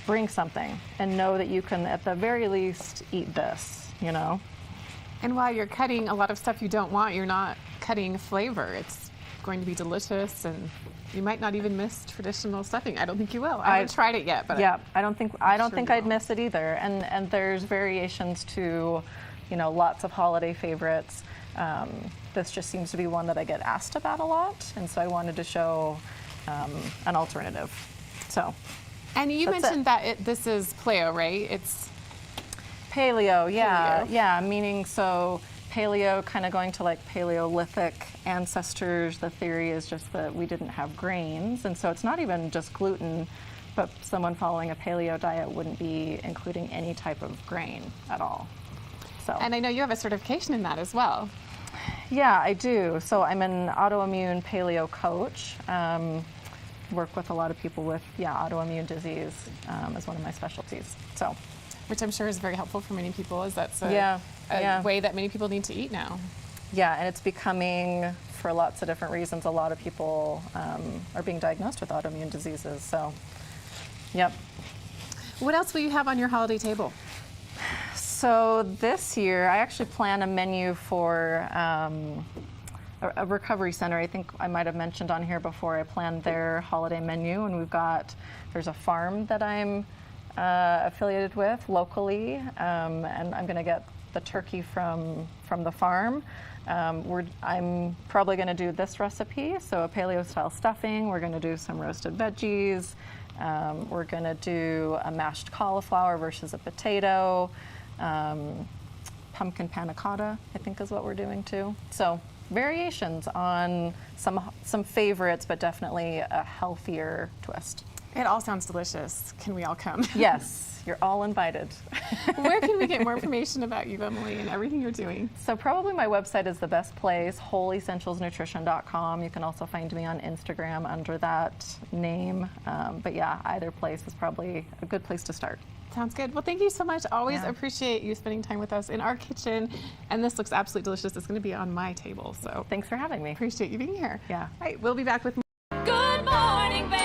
S6: Bring something and know that you can at the very least eat this,
S5: And while you're cutting a lot of stuff you don't want, you're not cutting flavor. It's going to be delicious, and you might not even miss traditional stuffing. I don't think you will. I haven't tried it yet, but
S6: yeah, I don't think
S5: you
S6: I'd
S5: will.
S6: miss it either. And there's variations to, lots of holiday favorites. This just seems to be one that I get asked about a lot, and so I wanted to show an alternative. So.
S5: And you
S6: That's
S5: mentioned that this is paleo, right? It's
S6: paleo,
S5: Paleo.
S6: yeah, meaning so paleo, kind of going to like Paleolithic ancestors. The theory is just that we didn't have grains, and so it's not even just gluten, but someone following a paleo diet wouldn't be including any type of grain at all. So.
S5: And I know you have a certification in that as well.
S6: Yeah, I do. So I'm an autoimmune paleo coach. Work with a lot of people with autoimmune disease as one of my specialties. So,
S5: Which I'm sure is very helpful for many people, as that's a way that many people need to eat now.
S6: Yeah, and it's becoming, for lots of different reasons, a lot of people are being diagnosed with autoimmune diseases. So, yep.
S5: What else will you have on your holiday table?
S6: So this year, I actually plan a menu for a recovery center. I think I might have mentioned on here before, I planned their holiday menu, and there's a farm that I'm affiliated with locally, and I'm going to get the turkey from the farm. I'm probably going to do this recipe, so a paleo style stuffing. We're going to do some roasted veggies. We're going to do a mashed cauliflower versus a potato. Pumpkin panna cotta, I think, is what we're doing too. So variations on some favorites, but definitely a healthier twist.
S5: It all sounds delicious. Can we all come?
S6: Yes, you're all invited.
S5: Where can we get more information about you, Emily, and everything you're doing?
S6: So probably my website is the best place, wholeessentialsnutrition.com. You can also find me on Instagram under that name. But yeah, either place is probably a good place to start.
S5: Sounds good. Well, thank you so much. Always
S6: Yeah.
S5: appreciate you spending time with us in our kitchen. And this looks absolutely delicious. It's going to be on my table. So
S6: Thanks for having me.
S5: appreciate you being here.
S6: Yeah.
S5: All right, we'll be back with more.
S2: Good morning, Vail.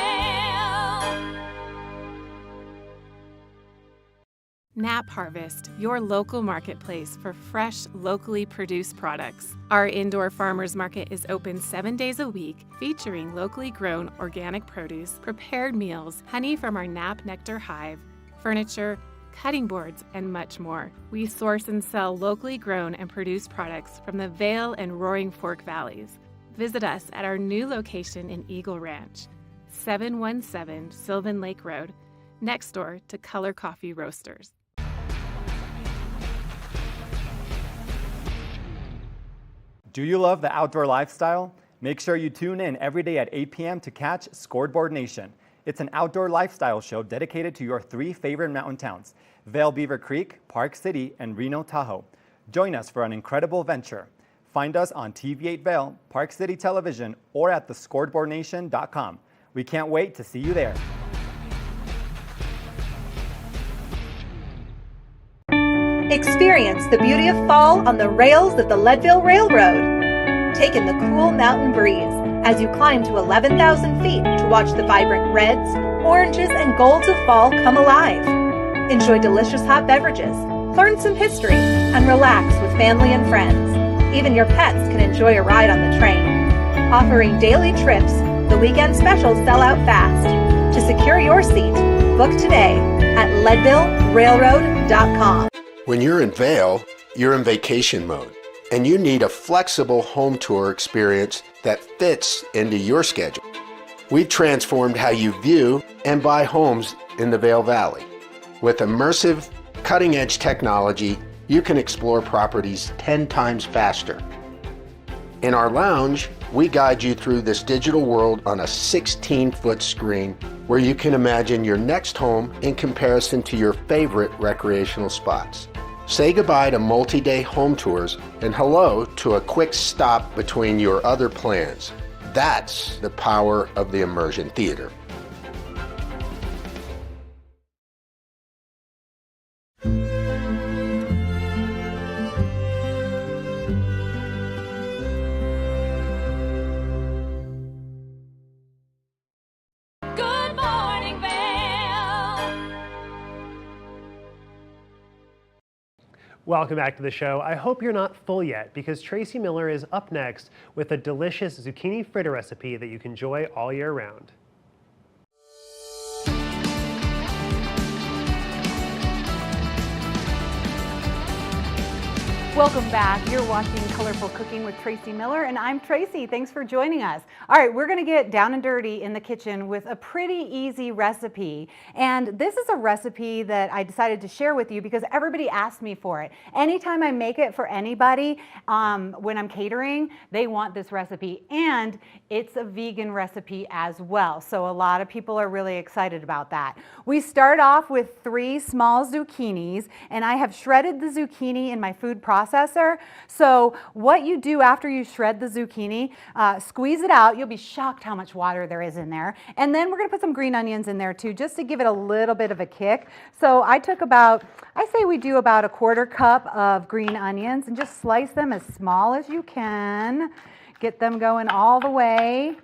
S10: Nap Harvest, your local marketplace for fresh, locally produced products. Our indoor farmers market is open 7 days a week, featuring locally grown organic produce, prepared meals, honey from our Nap Nectar hive, furniture, cutting boards, and much more. We source and sell locally grown and produced products from the Vail and Roaring Fork Valleys. Visit us at our new location in Eagle Ranch, 717 Sylvan Lake Road, next door to Color Coffee Roasters.
S4: Do you love the outdoor lifestyle? Make sure you tune in every day at 8 p.m. to catch Scoreboard Nation. It's an outdoor lifestyle show dedicated to your 3 favorite mountain towns, Vail Beaver Creek, Park City, and Reno Tahoe. Join us for an incredible venture. Find us on TV8 Vail, Park City Television, or at thescoreboardnation.com. We can't wait to see you there.
S9: Experience the beauty of fall on the rails of the Leadville Railroad. Take in the cool mountain breeze as you climb to 11,000 feet to watch the vibrant reds, oranges, and golds of fall come alive. Enjoy delicious hot beverages, learn some history, and relax with family and friends. Even your pets can enjoy a ride on the train. Offering daily trips, the weekend specials sell out fast. To secure your seat, book today at leadvillerailroad.com.
S11: When you're in Vail, you're in vacation mode, and you need a flexible home tour experience that fits into your schedule. We've transformed how you view and buy homes in the Vail Valley. With immersive, cutting-edge technology, you can explore properties 10 times faster. In our lounge, we guide you through this digital world on a 16-foot screen where you can imagine your next home in comparison to your favorite recreational spots. Say goodbye to multi-day home tours and hello to a quick stop between your other plans. That's the power of the immersion theater.
S2: Good morning, Vail.
S1: Welcome back to the show. I hope you're not full yet because Tracy Miller is up next with a delicious zucchini fritter recipe that you can enjoy all year round.
S12: Welcome back. You're watching Colorful Cooking with Tracy Miller, and I'm Tracy. Thanks for joining us. All right, we're going to get down and dirty in the kitchen with a pretty easy recipe. And this is a recipe that I decided to share with you because everybody asked me for it. Anytime I make it for anybody, when I'm catering, they want this recipe. And it's a vegan recipe as well. So a lot of people are really excited about that. We start off with 3 small zucchinis, and I have shredded the zucchini in my food processor. So what you do after you shred the zucchini, squeeze it out. You'll be shocked how much water there is in there. And then we're going to put some green onions in there too, just to give it a little bit of a kick. So I took I say we do about a 1/4 cup of green onions and just slice them as small as you can. Get them going all the way.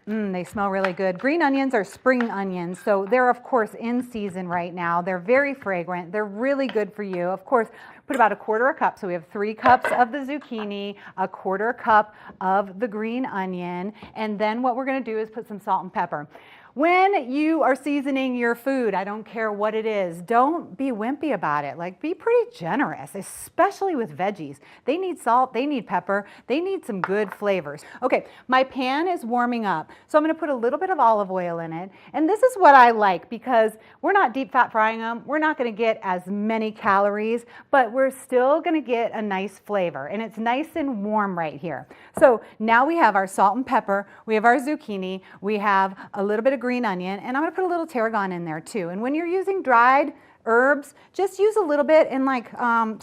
S12: They smell really good. Green onions are spring onions, so they're of course in season right now. They're very fragrant. They're really good for you. Of course, put about a 1/4 cup. So we have 3 cups of the zucchini, a 1/4 cup of the green onion, and then what we're going to do is put some salt and pepper. When you are seasoning your food, I don't care what it is, don't be wimpy about it. Like, be pretty generous, especially with veggies. They need salt, they need pepper, they need some good flavors. Okay, my pan is warming up, so I'm going to put a little bit of olive oil in it. And this is what I like because we're not deep fat frying them. We're not going to get as many calories, but we're still going to get a nice flavor. And it's nice and warm right here. So now we have our salt and pepper, we have our zucchini, we have a little bit of green onion, and I'm going to put a little tarragon in there too. And when you're using dried herbs, just use a little bit and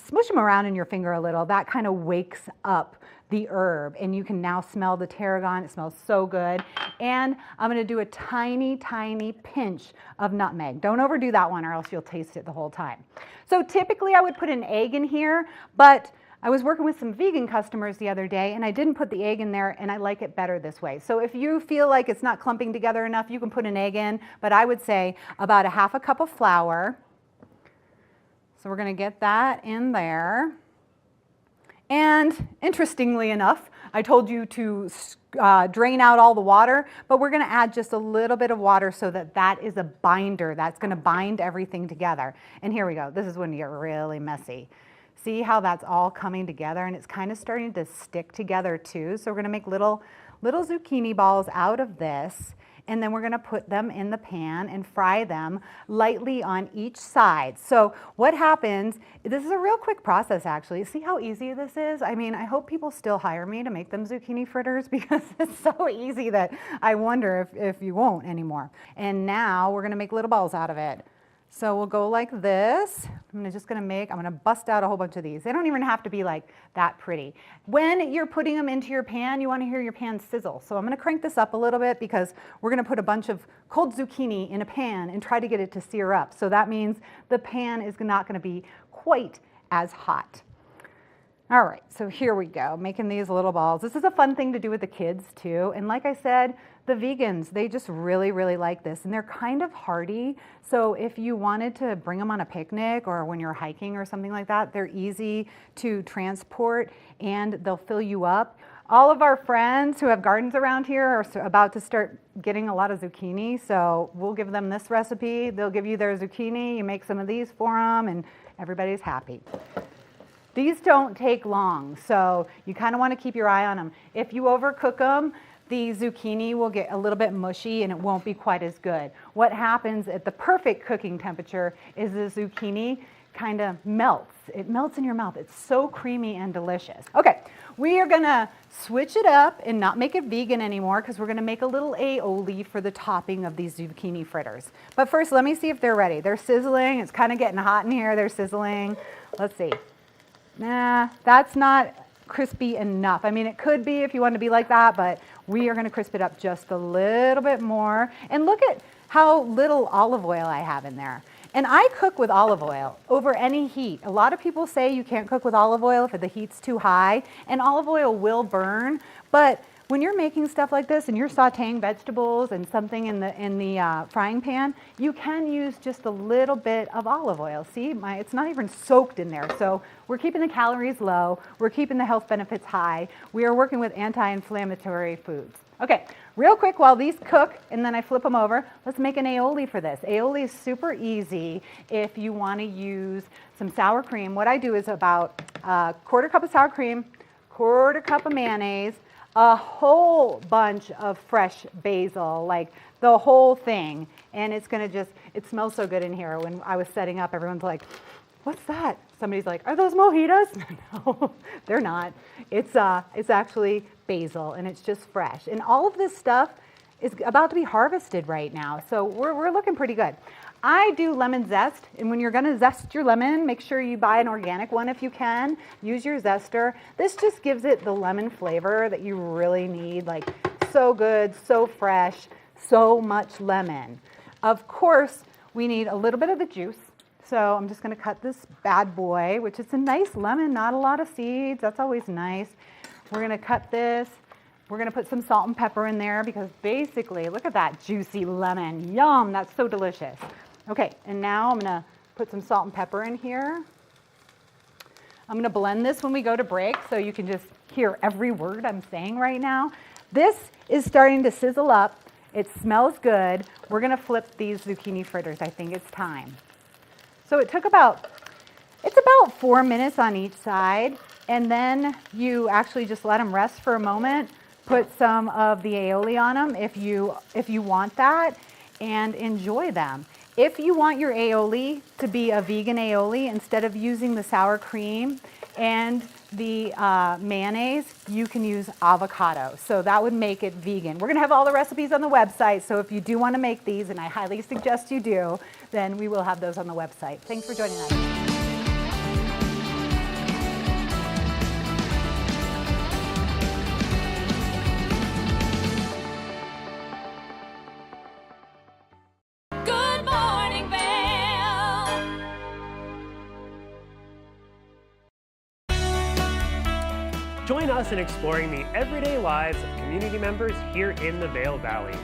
S12: smush them around in your finger a little. That kind of wakes up the herb, and you can now smell the tarragon. It smells so good. And I'm going to do a tiny, tiny pinch of nutmeg. Don't overdo that one or else you'll taste it the whole time. So typically I would put an egg in here, but I was working with some vegan customers the other day and I didn't put the egg in there, and I like it better this way. So if you feel like it's not clumping together enough, you can put an egg in, but I would say about a 1/2 cup of flour. So we're going to get that in there. And interestingly enough, I told you to drain out all the water, but we're going to add just a little bit of water so that that is a binder. That's going to bind everything together. And here we go. This is when you get really messy. See how that's all coming together, and it's kind of starting to stick together too. So we're going to make little zucchini balls out of this, and then we're going to put them in the pan and fry them lightly on each side. So what happens, this is a real quick process actually. See how easy this is? I mean, I hope people still hire me to make them zucchini fritters because it's so easy that I wonder if you won't anymore. And now we're going to make little balls out of it. So we'll go like this. I'm going to bust out a whole bunch of these. They don't even have to be like that pretty. When you're putting them into your pan, you want to hear your pan sizzle. So I'm going to crank this up a little bit because we're going to put a bunch of cold zucchini in a pan and try to get it to sear up. So that means the pan is not going to be quite as hot. All right, so here we go, making these little balls. This is a fun thing to do with the kids too. And like I said, the vegans, they just really, really like this. And they're kind of hearty. So if you wanted to bring them on a picnic or when you're hiking or something like that, they're easy to transport and they'll fill you up. All of our friends who have gardens around here are about to start getting a lot of zucchini. So we'll give them this recipe. They'll give you their zucchini. You make some of these for them and everybody's happy. These don't take long, so you kind of want to keep your eye on them. If you overcook them, the zucchini will get a little bit mushy and it won't be quite as good. What happens at the perfect cooking temperature is the zucchini kind of melts. It melts in your mouth. It's so creamy and delicious. Okay, we are going to switch it up and not make it vegan anymore because we're going to make a little aioli for the topping of these zucchini fritters. But first, let me see if they're ready. They're sizzling. It's kind of getting hot in here. They're sizzling. Let's see. Nah, that's not crispy enough. I mean, it could be if you want to be like that, but we are going to crisp it up just a little bit more. And look at how little olive oil I have in there. And I cook with olive oil over any heat. A lot of people say you can't cook with olive oil if the heat's too high, and olive oil will burn, but when you're making stuff like this and you're sauteing vegetables and something in the frying pan, you can use just a little bit of olive oil. See, it's not even soaked in there. So we're keeping the calories low. We're keeping the health benefits high. We are working with anti-inflammatory foods. Okay, real quick while these cook and then I flip them over, let's make an aioli for this. Aioli is super easy if you want to use some sour cream. What I do is about a quarter cup of sour cream, quarter cup of mayonnaise, a whole bunch of fresh basil, like the whole thing. And it's going to just, it smells so good in here. When I was setting up, everyone's like, what's that? Somebody's like, are those mojitos? No, they're not. It's actually basil and it's just fresh. And all of this stuff is about to be harvested right now. So we're looking pretty good. I do lemon zest, and when you're gonna zest your lemon, make sure you buy an organic one if you can. Use your zester. This just gives it the lemon flavor that you really need, like so good, so fresh, so much lemon. Of course, we need a little bit of the juice. So I'm just gonna cut this bad boy, which is a nice lemon, not a lot of seeds. That's always nice. We're gonna cut this. We're gonna put some salt and pepper in there because basically, look at that juicy lemon. Yum, that's so delicious. Okay, and now I'm gonna put some salt and pepper in here. I'm gonna blend this when we go to break so you can just hear every word I'm saying right now. This is starting to sizzle up. It smells good. We're gonna flip these zucchini fritters. I think it's time. So it's about 4 minutes on each side, and then you actually just let them rest for a moment. Put some of the aioli on them if you want that, and enjoy them. If you want your aioli to be a vegan aioli, instead of using the sour cream and the mayonnaise, you can use avocado. So that would make it vegan. We're gonna have all the recipes on the website, so if you do wanna make these, and I highly suggest you do, then we will have those on the website. Thanks for joining us.
S2: Good morning, Vail.
S1: Join us in exploring the everyday lives of community members here in the Vail Valley.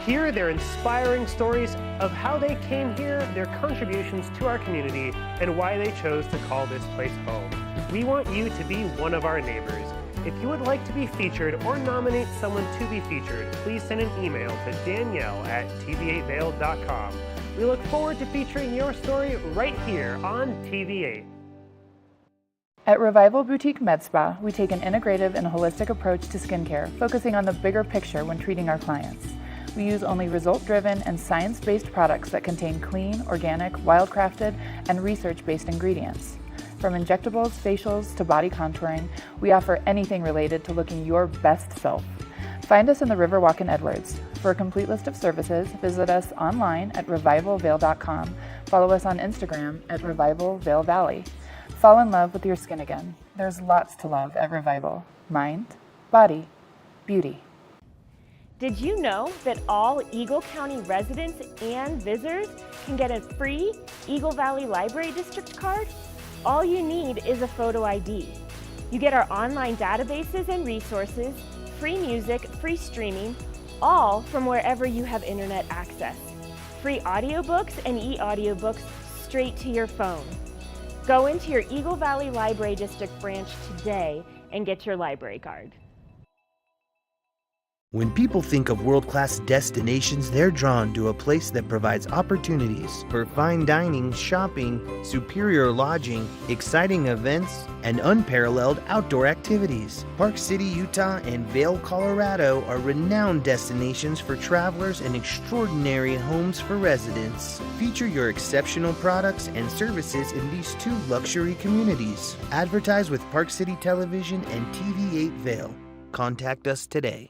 S1: Hear their inspiring stories of how they came here, their contributions to our community, and why they chose to call this place home. We want you to be one of our neighbors. If you would like to be featured or nominate someone to be featured, please send an email to danielle@tv8vail.com. We look forward to featuring your story right here on TV8.
S13: At Revival Boutique Med Spa, we take an integrative and holistic approach to skincare, focusing on the bigger picture when treating our clients. We use only result-driven and science-based products that contain clean, organic, wild-crafted, and research-based ingredients. From injectables, facials, to body contouring, we offer anything related to looking your best self. Find us in the Riverwalk in Edwards. For a complete list of services, visit us online at revivalvail.com. Follow us on Instagram at Revival Vail Valley. Fall in love with your skin again. There's lots to love at Revival. Mind, body, beauty.
S8: Did you know that all Eagle County residents and visitors can get a free Eagle Valley Library District card? All you need is a photo ID. You get our online databases and resources, free music, free streaming, all from wherever you have internet access. Free audiobooks and e-audiobooks straight to your phone. Go into your Eagle Valley Library District branch today and get your library card.
S14: When people think of world-class destinations, they're drawn to a place that provides opportunities for fine dining, shopping, superior lodging, exciting events, and unparalleled outdoor activities. Park City, Utah, and Vail, Colorado are renowned destinations for travelers and extraordinary homes for residents. Feature your exceptional products and services in these two luxury communities. Advertise with Park City Television and TV8 Vail. Contact us today.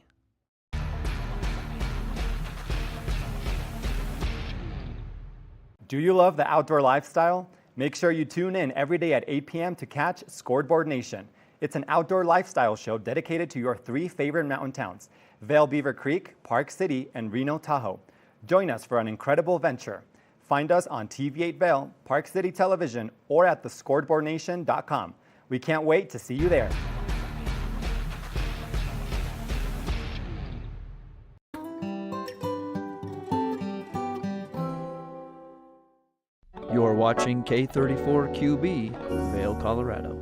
S4: Do you love the outdoor lifestyle? Make sure you tune in every day at 8 p.m. to catch Scoreboard Nation. It's an outdoor lifestyle show dedicated to your three favorite mountain towns, Vail, Beaver Creek, Park City, and Reno, Tahoe. Join us for an incredible venture. Find us on TV8 Vail, Park City Television, or at thescoreboardnation.com. We can't wait to see you there.
S15: watching K34QB, Vail, Colorado.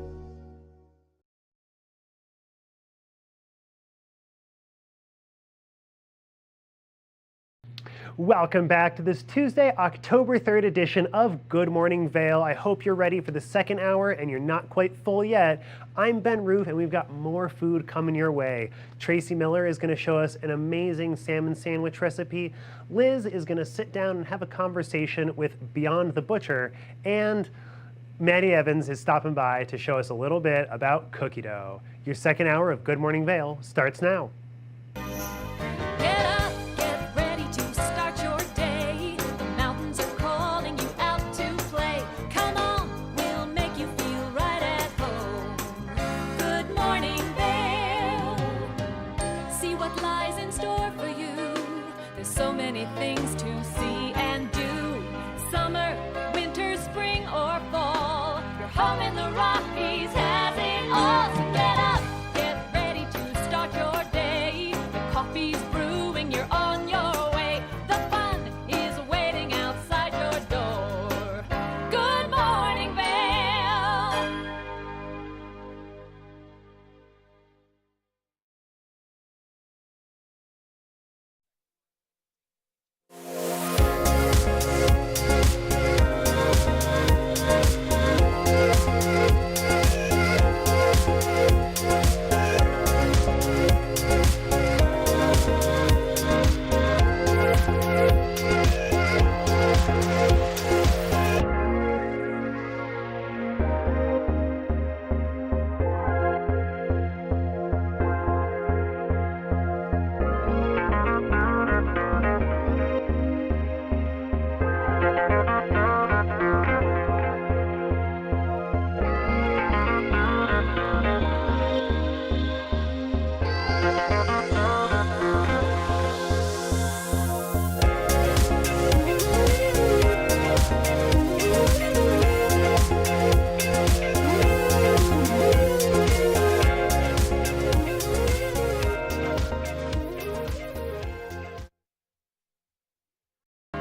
S1: Welcome back to this Tuesday, October 3rd edition of Good Morning Vail. I hope you're ready for the second hour and you're not quite full yet. I'm Ben Roof and we've got more food coming your way. Tracy Miller is going to show us an amazing salmon sandwich recipe. Liz is going to sit down and have a conversation with Beyond the Butcher, and Maddie Evans is stopping by to show us a little bit about cookie dough. Your second hour of Good Morning Vail starts now.
S2: Get up, get ready to start your day. The mountains are calling you out to play. Come on, we'll make you feel right at home. Good morning, Vail. See what lies in store for you. There's so many things to see and do. Summer, winter, spring, or fall. Your home in the Rockies has it all. So get up, get ready to start your day. The coffee's brewing, you're on your way. The fun is waiting outside your door. Good morning, Vail.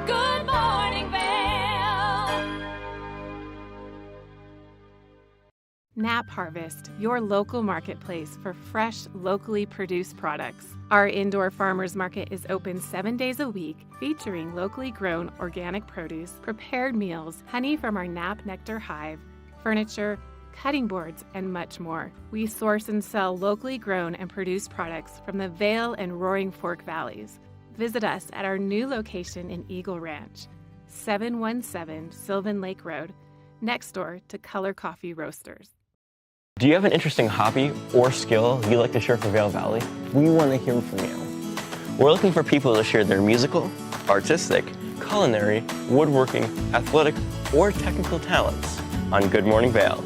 S2: Good morning, Vail.
S10: Nap Harvest, your local marketplace for fresh, locally produced products. Our indoor farmers market is open 7 days a week, featuring locally grown organic produce, prepared meals, honey from our Nap Nectar hive, furniture, cutting boards, and much more. We source and sell locally grown and produced products from the Vail and Roaring Fork Valleys. Visit us at our new location in Eagle Ranch, 717 Sylvan Lake Road, next door to Color Coffee Roasters.
S16: Do you have an interesting hobby or skill you'd like to share for Vail Valley? We want to hear from you. We're looking for people to share their musical, artistic, culinary, woodworking, athletic, or technical talents on Good Morning Vail.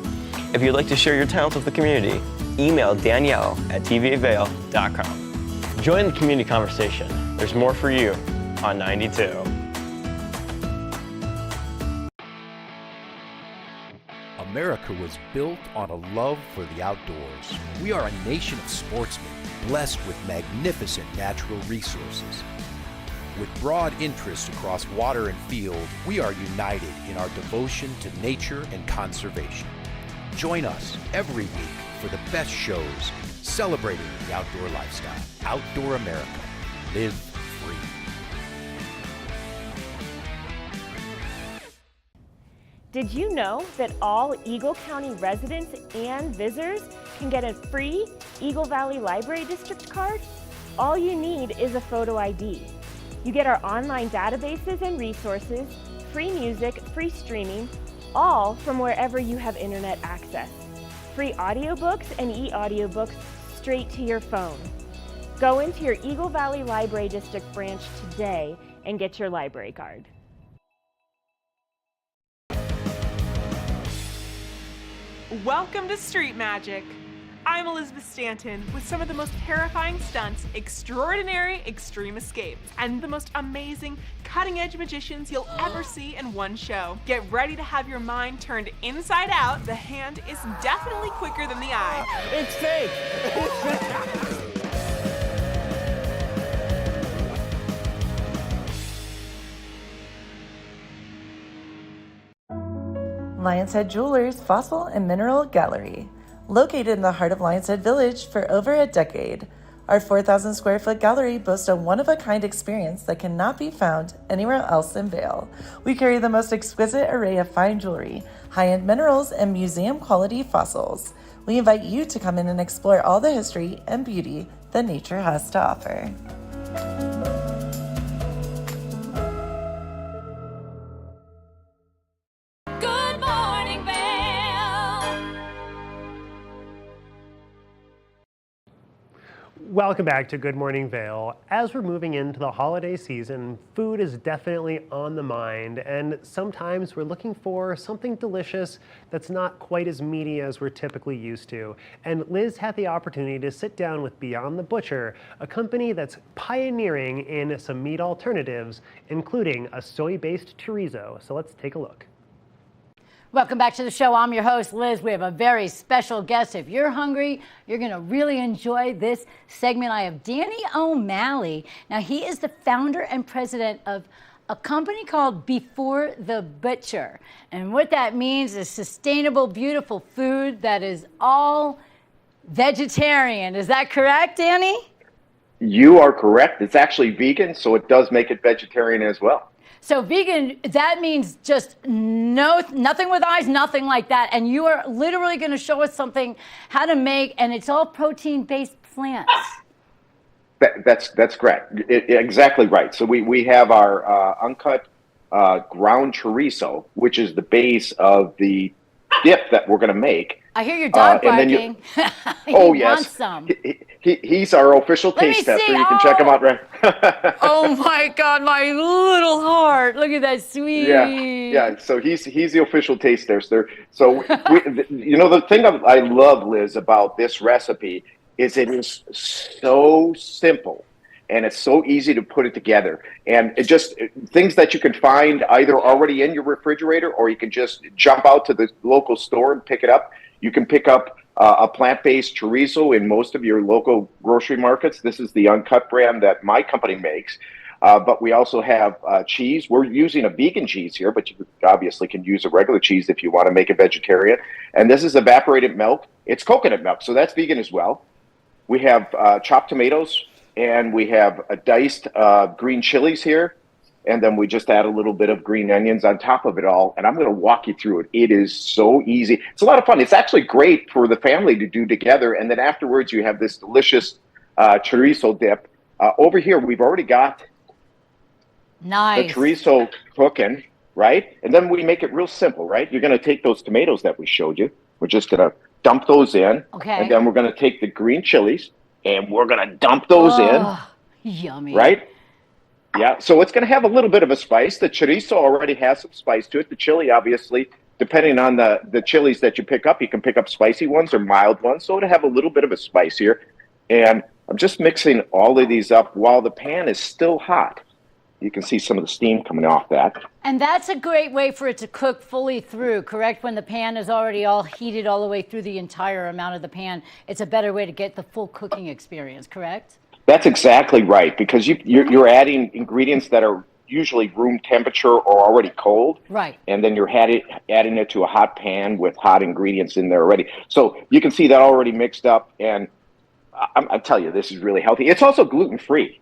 S16: If you'd like to share your talents with the community, email Danielle at tvavail.com. Join the community conversation. There's more for you on 92.
S17: America was built on a love for the outdoors. We are a nation of sportsmen, blessed with magnificent natural resources. With broad interests across water and field, we are united in our devotion to nature and conservation. Join us every week for the best shows celebrating the outdoor lifestyle. Outdoor America. Live free.
S8: Did you know that all Eagle County residents and visitors can get a free Eagle Valley Library District card? All you need is a photo ID. You get our online databases and resources, free music, free streaming, all from wherever you have internet access. Free audiobooks and e-audiobooks straight to your phone. Go into your Eagle Valley Library District branch today and get your library card.
S18: Welcome to Street Magic. I'm Elizabeth Stanton with some of the most terrifying stunts, extraordinary extreme escapes, and the most amazing cutting-edge magicians you'll ever see in one show. Get ready to have your mind turned inside out. The hand is definitely quicker than the eye.
S19: It's fake!
S3: Lion's Head Jewelers Fossil and Mineral Gallery. Located in the heart of Lion's Head Village for over a decade, our 4,000 square foot gallery boasts a one-of-a-kind experience that cannot be found anywhere else in Vail. We carry the most exquisite array of fine jewelry, high-end minerals, and museum-quality fossils. We invite you to come in and explore all the history and beauty that nature has to offer.
S2: Good morning, Vail.
S1: Welcome back to Good Morning Vail. As we're moving into the holiday season, food is definitely on the mind, and sometimes we're looking for something delicious that's not quite as meaty as we're typically used to. And Liz had the opportunity to sit down with Beyond the Butcher, a company that's pioneering in some meat alternatives, including a soy-based chorizo. So let's take a look.
S20: Welcome back to the show. I'm your host, Liz. We have a very special guest. If you're hungry, you're going to really enjoy this segment. I have Danny O'Malley. Now, he is the founder and president of a company called Before the Butcher. And what that means is sustainable, beautiful food that is all vegetarian. Is that correct, Danny?
S21: You are correct. It's actually vegan, so it does make it vegetarian as well.
S20: So vegan, that means just nothing with eyes, nothing like that. And you are literally going to show us something, how to make, and it's all protein-based plants.
S21: That's correct. Exactly right. So we have our uncut ground chorizo, which is the base of the dip that we're going to make.
S20: I hear your dog barking.
S21: Oh,
S20: yes. Wants some.
S21: He's our official taste tester. You can check him out right.
S20: Oh my God, my little heart! Look at that sweet.
S21: Yeah. So he's the official taste tester. So the thing I love, Liz, about this recipe is it is so simple. And it's so easy to put it together. And it just things that you can find either already in your refrigerator, or you can just jump out to the local store and pick it up. You can pick up a plant-based chorizo in most of your local grocery markets. This is the uncut brand that my company makes. But we also have cheese. We're using a vegan cheese here, but you obviously can use a regular cheese if you want to make it vegetarian. And this is evaporated milk. It's coconut milk, so that's vegan as well. We have chopped tomatoes, and we have a diced green chilies here. And then we just add a little bit of green onions on top of it all. And I'm going to walk you through it. It is so easy. It's a lot of fun. It's actually great for the family to do together. And then afterwards, you have this delicious chorizo dip. Over here, we've already got the chorizo cooking, right? And then we make it real simple, right? You're going to take those tomatoes that we showed you. We're just going to dump those in.
S20: Okay.
S21: And then we're going to take the green chilies, and we're going to dump those in.
S20: Yummy.
S21: Right? Yeah, so it's going to have a little bit of a spice. The chorizo already has some spice to it. The chili, obviously, depending on the chilies that you pick up, you can pick up spicy ones or mild ones. So it'll have a little bit of a spice here. And I'm just mixing all of these up while the pan is still hot. You can see some of the steam coming off that.
S20: And that's a great way for it to cook fully through, correct? When the pan is already all heated all the way through the entire amount of the pan, it's a better way to get the full cooking experience, correct?
S21: That's exactly right, because you're adding ingredients that are usually room temperature or already cold.
S20: Right.
S21: And then you're adding it to a hot pan with hot ingredients in there already. So you can see that already mixed up, and I tell you, this is really healthy. It's also gluten-free.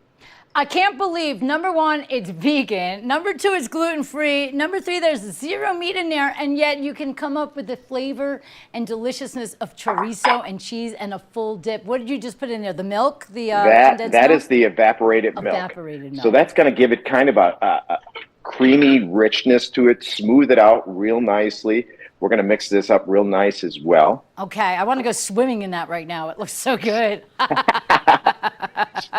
S20: I can't believe, number one, it's vegan. Number two, it's gluten-free. Number three, there's zero meat in there, and yet you can come up with the flavor and deliciousness of chorizo and cheese and a full dip. What did you just put in there? The milk? The condensed
S21: That
S20: milk?
S21: is the evaporated milk.
S20: Evaporated milk.
S21: So that's going to give it kind of a creamy richness to it, smooth it out real nicely. We're going to mix this up real nice as well.
S20: Okay, I want to go swimming in that right now. It looks so good.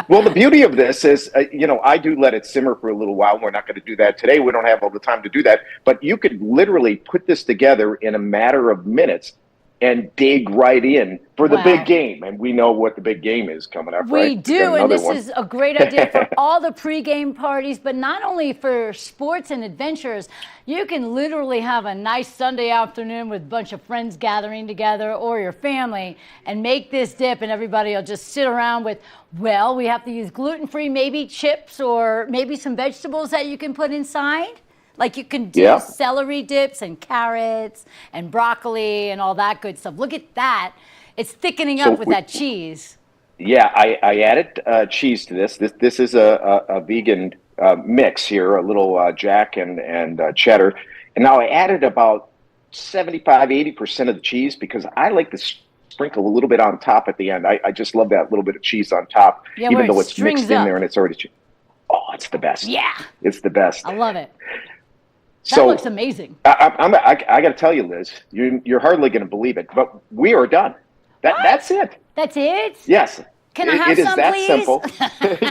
S21: Well, the beauty of this is, I do let it simmer for a little while. We're not going to do that today. We don't have all the time to do that. But you could literally put this together in a matter of minutes and dig right in for the big game. And we know what the big game is coming up, right?
S20: We do, and this is a great idea for all the pregame parties, but not only for sports and adventures. You can literally have a nice Sunday afternoon with a bunch of friends gathering together or your family and make this dip, and everybody will just sit around with, we have to use gluten-free, maybe chips or maybe some vegetables that you can put inside. Like you can do
S21: Yeah.
S20: celery dips and carrots and broccoli and all that good stuff. Look at that. It's thickening
S21: So
S20: up with that cheese.
S21: Yeah, I added cheese to this. This is a vegan mix here, a little jack and cheddar. And now I added about 75–80% of the cheese because I like to sprinkle a little bit on top at the end. I just love that little bit of cheese on top,
S20: Yeah, where
S21: even though
S20: it
S21: it's mixed
S20: strings
S21: in
S20: up.
S21: there and it's already cheese. Oh, it's the best.
S20: Yeah.
S21: It's the best.
S20: I love it. That
S21: So
S20: looks amazing.
S21: I got to tell you, Liz, you're hardly going to believe it, but we are done. That's it.
S20: That's it?
S21: Yes.
S20: Can I have
S21: it is
S20: some,
S21: that
S20: please?
S21: simple.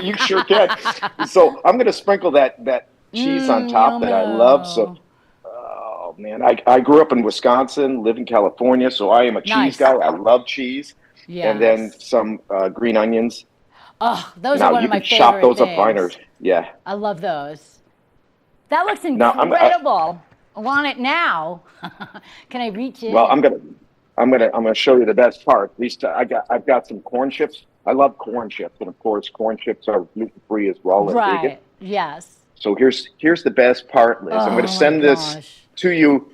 S21: You sure can. So I'm going to sprinkle that cheese on top that I love. So, oh man, I grew up in Wisconsin, live in California, so I am a cheese
S20: Nice.
S21: guy. I love cheese. And then
S20: Yes.
S21: some green onions.
S20: Oh, those
S21: Now
S20: are one
S21: you
S20: of my
S21: can
S20: favorite
S21: chop those
S20: things.
S21: up finer. Yeah.
S20: I love those. That looks
S21: Now,
S20: incredible. I want it now. Can I reach in?
S21: Well, I'm gonna show you the best part. At least I've got some corn chips. I love corn chips, and of course, corn chips are gluten free as well and vegan.
S20: Right. Yes.
S21: So here's the best part, Liz. I'm
S20: Oh,
S21: going to
S20: my
S21: send this
S20: gosh.
S21: to you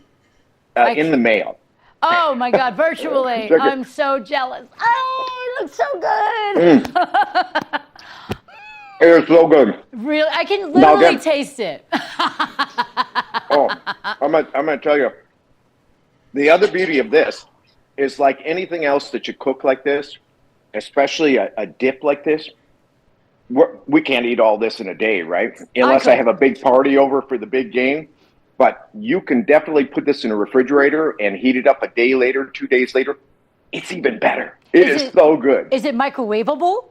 S21: in the mail.
S20: Oh my God, virtually.
S21: Check it.
S20: I'm so jealous. Oh, it looks so good.
S21: It is so good.
S20: Really, I can
S21: Now
S20: literally
S21: again-
S20: taste it.
S21: Oh, I'm gonna tell you. The other beauty of this is like anything else that you cook like this, especially a dip like this. We can't eat all this in a day, right? Unless I have a big party over for the big game. But you can definitely put this in a refrigerator and heat it up a day later, 2 days later. It's even better. It is so good.
S20: Is it microwavable?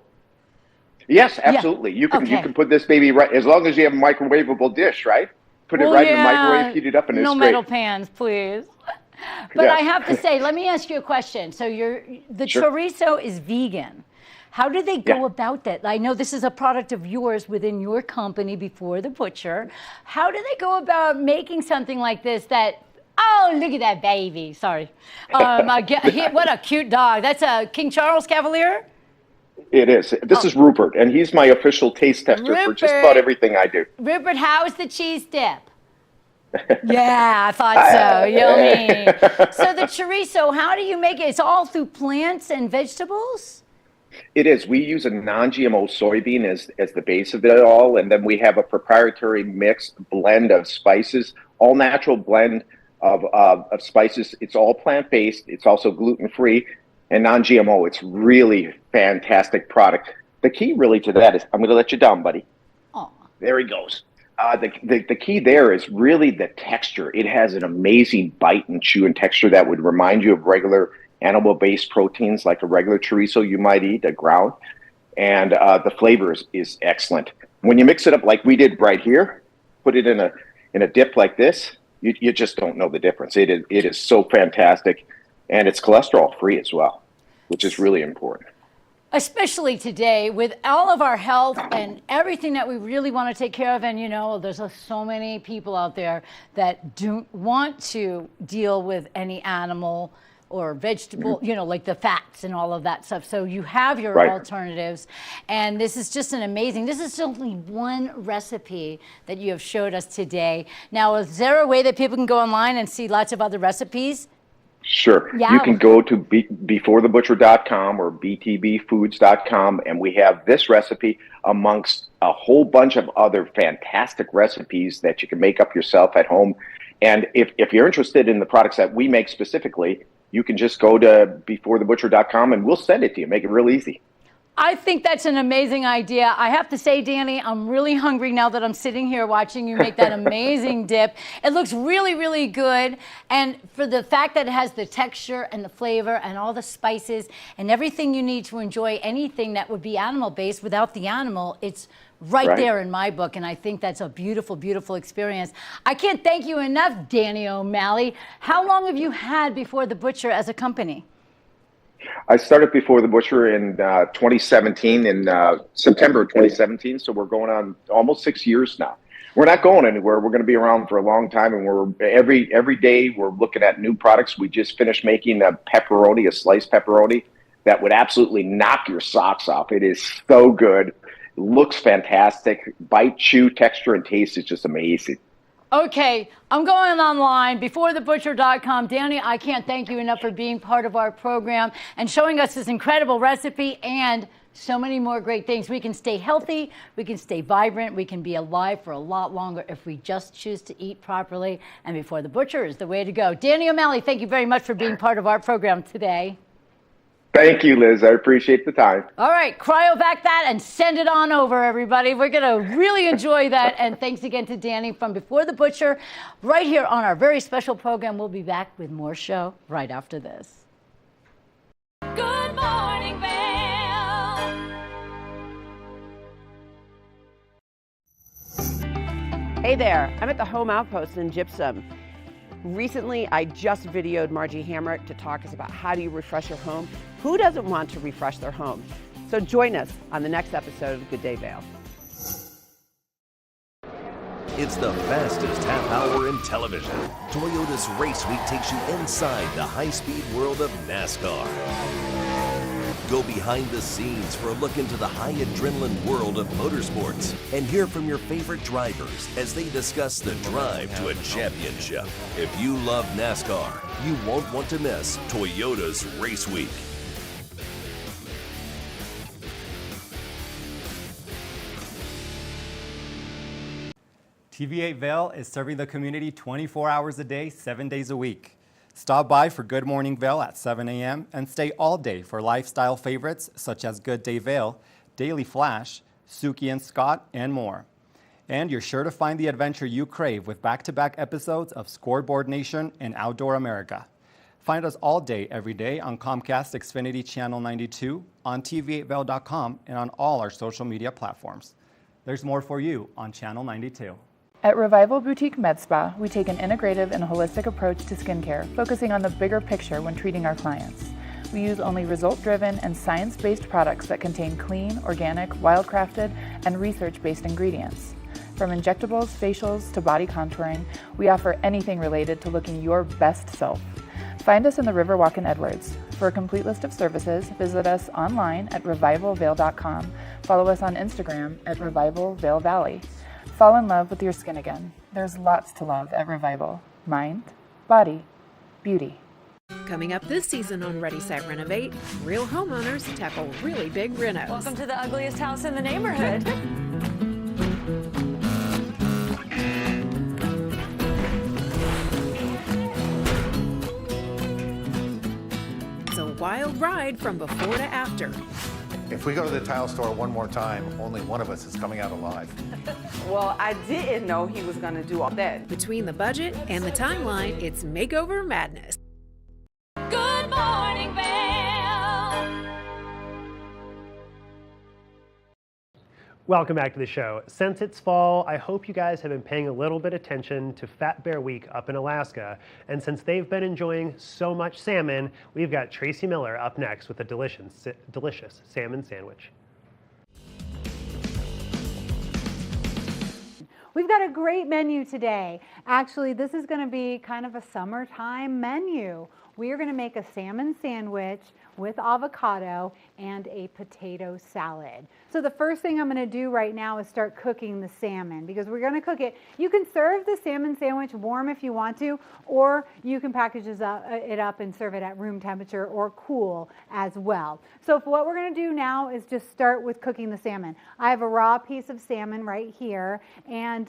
S21: Yes, absolutely. You can
S20: Okay.
S21: put this baby right as long as you have a microwavable dish, right? Put it right in the microwave, heat it up, and
S20: no
S21: it's
S20: metal
S21: great.
S20: pans, please. But
S21: Yes.
S20: I have to say, let me ask you a question. So the
S21: Sure.
S20: chorizo is vegan. How do they go
S21: Yeah.
S20: about that? I know this is a product of yours within your company Before the Butcher. How do they go about making something like this that, oh, look at that baby. Sorry. What a cute dog. That's a King Charles Cavalier?
S21: It is. This is Rupert, and he's my official taste tester for just about everything I do.
S20: Rupert, how's the cheese dip? Yeah, I thought so. Yummy. So the chorizo, how do you make it? It's all through plants and vegetables?
S21: It is. We use a non-GMO soybean as the base of it all, and then we have a proprietary mix blend of spices, all natural blend of spices. It's all plant-based. It's also gluten-free and non-GMO. It's really fantastic product. The key really to that is, I'm going to let you down, buddy.
S20: Oh.
S21: There he goes. The key there is really the texture. It has an amazing bite and chew and texture that would remind you of regular animal-based proteins like a regular chorizo you might eat, a ground. And the flavor is excellent. When you mix it up like we did right here, put it in a dip like this, you just don't know the difference. It is so fantastic, and it's cholesterol-free as well, which is really important.
S20: Especially today with all of our health and everything that we really want to take care of. And, there's so many people out there that don't want to deal with any animal or vegetable, like the fats and all of that stuff. So you have your alternatives. And this is just this is only one recipe that you have showed us today. Now, is there a way that people can go online and see lots of other recipes?
S21: Sure.
S20: Yeah.
S21: You can go to beforethebutcher.com or btbfoods.com, and we have this recipe amongst a whole bunch of other fantastic recipes that you can make up yourself at home. And if you're interested in the products that we make specifically, you can just go to beforethebutcher.com and we'll send it to you. Make it real easy.
S20: I think that's an amazing idea. I have to say, Danny, I'm really hungry now that I'm sitting here watching you make that amazing dip. It looks really, really good. And for the fact that it has the texture and the flavor and all the spices and everything you need to enjoy anything that would be animal-based without the animal, it's right there in my book. And I think that's a beautiful, beautiful experience. I can't thank you enough, Danny O'Malley. How long have you had Before the Butcher as a company?
S21: I started Before the Butcher in 2017, in September 2017. So we're going on almost 6 years now. We're not going anywhere. We're going to be around for a long time, and we're every day we're looking at new products. We just finished making a pepperoni, a sliced pepperoni that would absolutely knock your socks off. It is so good. It looks fantastic. Bite, chew, texture, and taste is just amazing.
S20: Okay, I'm going online, beforethebutcher.com. Danny, I can't thank you enough for being part of our program and showing us this incredible recipe and so many more great things. We can stay healthy, we can stay vibrant, we can be alive for a lot longer if we just choose to eat properly. And Before the Butcher is the way to go. Danny O'Malley, thank you very much for being part of our program today.
S21: Thank you, Liz. I appreciate the time.
S20: All right, cryovac that and send it on over, everybody. We're going to really enjoy that. And thanks again to Danny from Before the Butcher right here on our very special program. We'll be back with more show right after this.
S2: Good morning, Vail.
S7: Hey there, I'm at the Home Outpost in Gypsum. Recently, I just videoed Margie Hamrick to talk us about how do you refresh your home. Who doesn't want to refresh their home? So join us on the next episode of Good Day Vail.
S22: It's the fastest half hour in television. Toyota's Race Week takes you inside the high-speed world of NASCAR. Go behind the scenes for a look into the high adrenaline world of motorsports and hear from your favorite drivers as they discuss the drive to a championship. If you love NASCAR, you won't want to miss Toyota's Race Week.
S4: TV8 Vail is serving the community 24 hours a day, 7 days a week. Stop by for Good Morning Vail at 7 a.m. and stay all day for lifestyle favorites such as Good Day Vail, Daily Flash, Suki and Scott, and more. And you're sure to find the adventure you crave with back-to-back episodes of Scoreboard Nation and Outdoor America. Find us all day, every day on Comcast Xfinity Channel 92, on TV8Vail.com, and on all our social media platforms. There's more for you on Channel 92.
S13: At Revival Boutique Med Spa, we take an integrative and holistic approach to skincare, focusing on the bigger picture when treating our clients. We use only result-driven and science-based products that contain clean, organic, wild-crafted, and research-based ingredients. From injectables, facials, to body contouring, we offer anything related to looking your best self. Find us in the Riverwalk in Edwards. For a complete list of services, visit us online at revivalvail.com. Follow us on Instagram at Revival Vail Valley. Fall in love with your skin again. There's lots to love at Revival. Mind, body, beauty.
S23: Coming up this season on Ready, Set, Renovate, real homeowners tackle really big renos.
S2: Welcome to the ugliest house in the neighborhood.
S23: It's a wild ride from before to after.
S24: If we go to the tile store one more time, only one of us is coming out alive.
S7: Well, I didn't know he was going to do all that.
S23: Between the budget and the timeline, it's makeover madness.
S2: Good morning, Vail.
S1: Welcome back to the show. Since it's fall, I hope you guys have been paying a little bit of attention to Fat Bear Week up in Alaska. And since they've been enjoying so much salmon, we've got Tracy Miller up next with a delicious salmon sandwich.
S12: We've got a great menu today. Actually, this is going to be kind of a summertime menu. We are going to make a salmon sandwich with avocado and a potato salad. So the first thing I'm going to do right now is start cooking the salmon, because we're going to cook it. You can serve the salmon sandwich warm if you want to, or you can package it up and serve it at room temperature or cool as well. So what we're going to do now is just start with cooking the salmon. I have a raw piece of salmon right here, and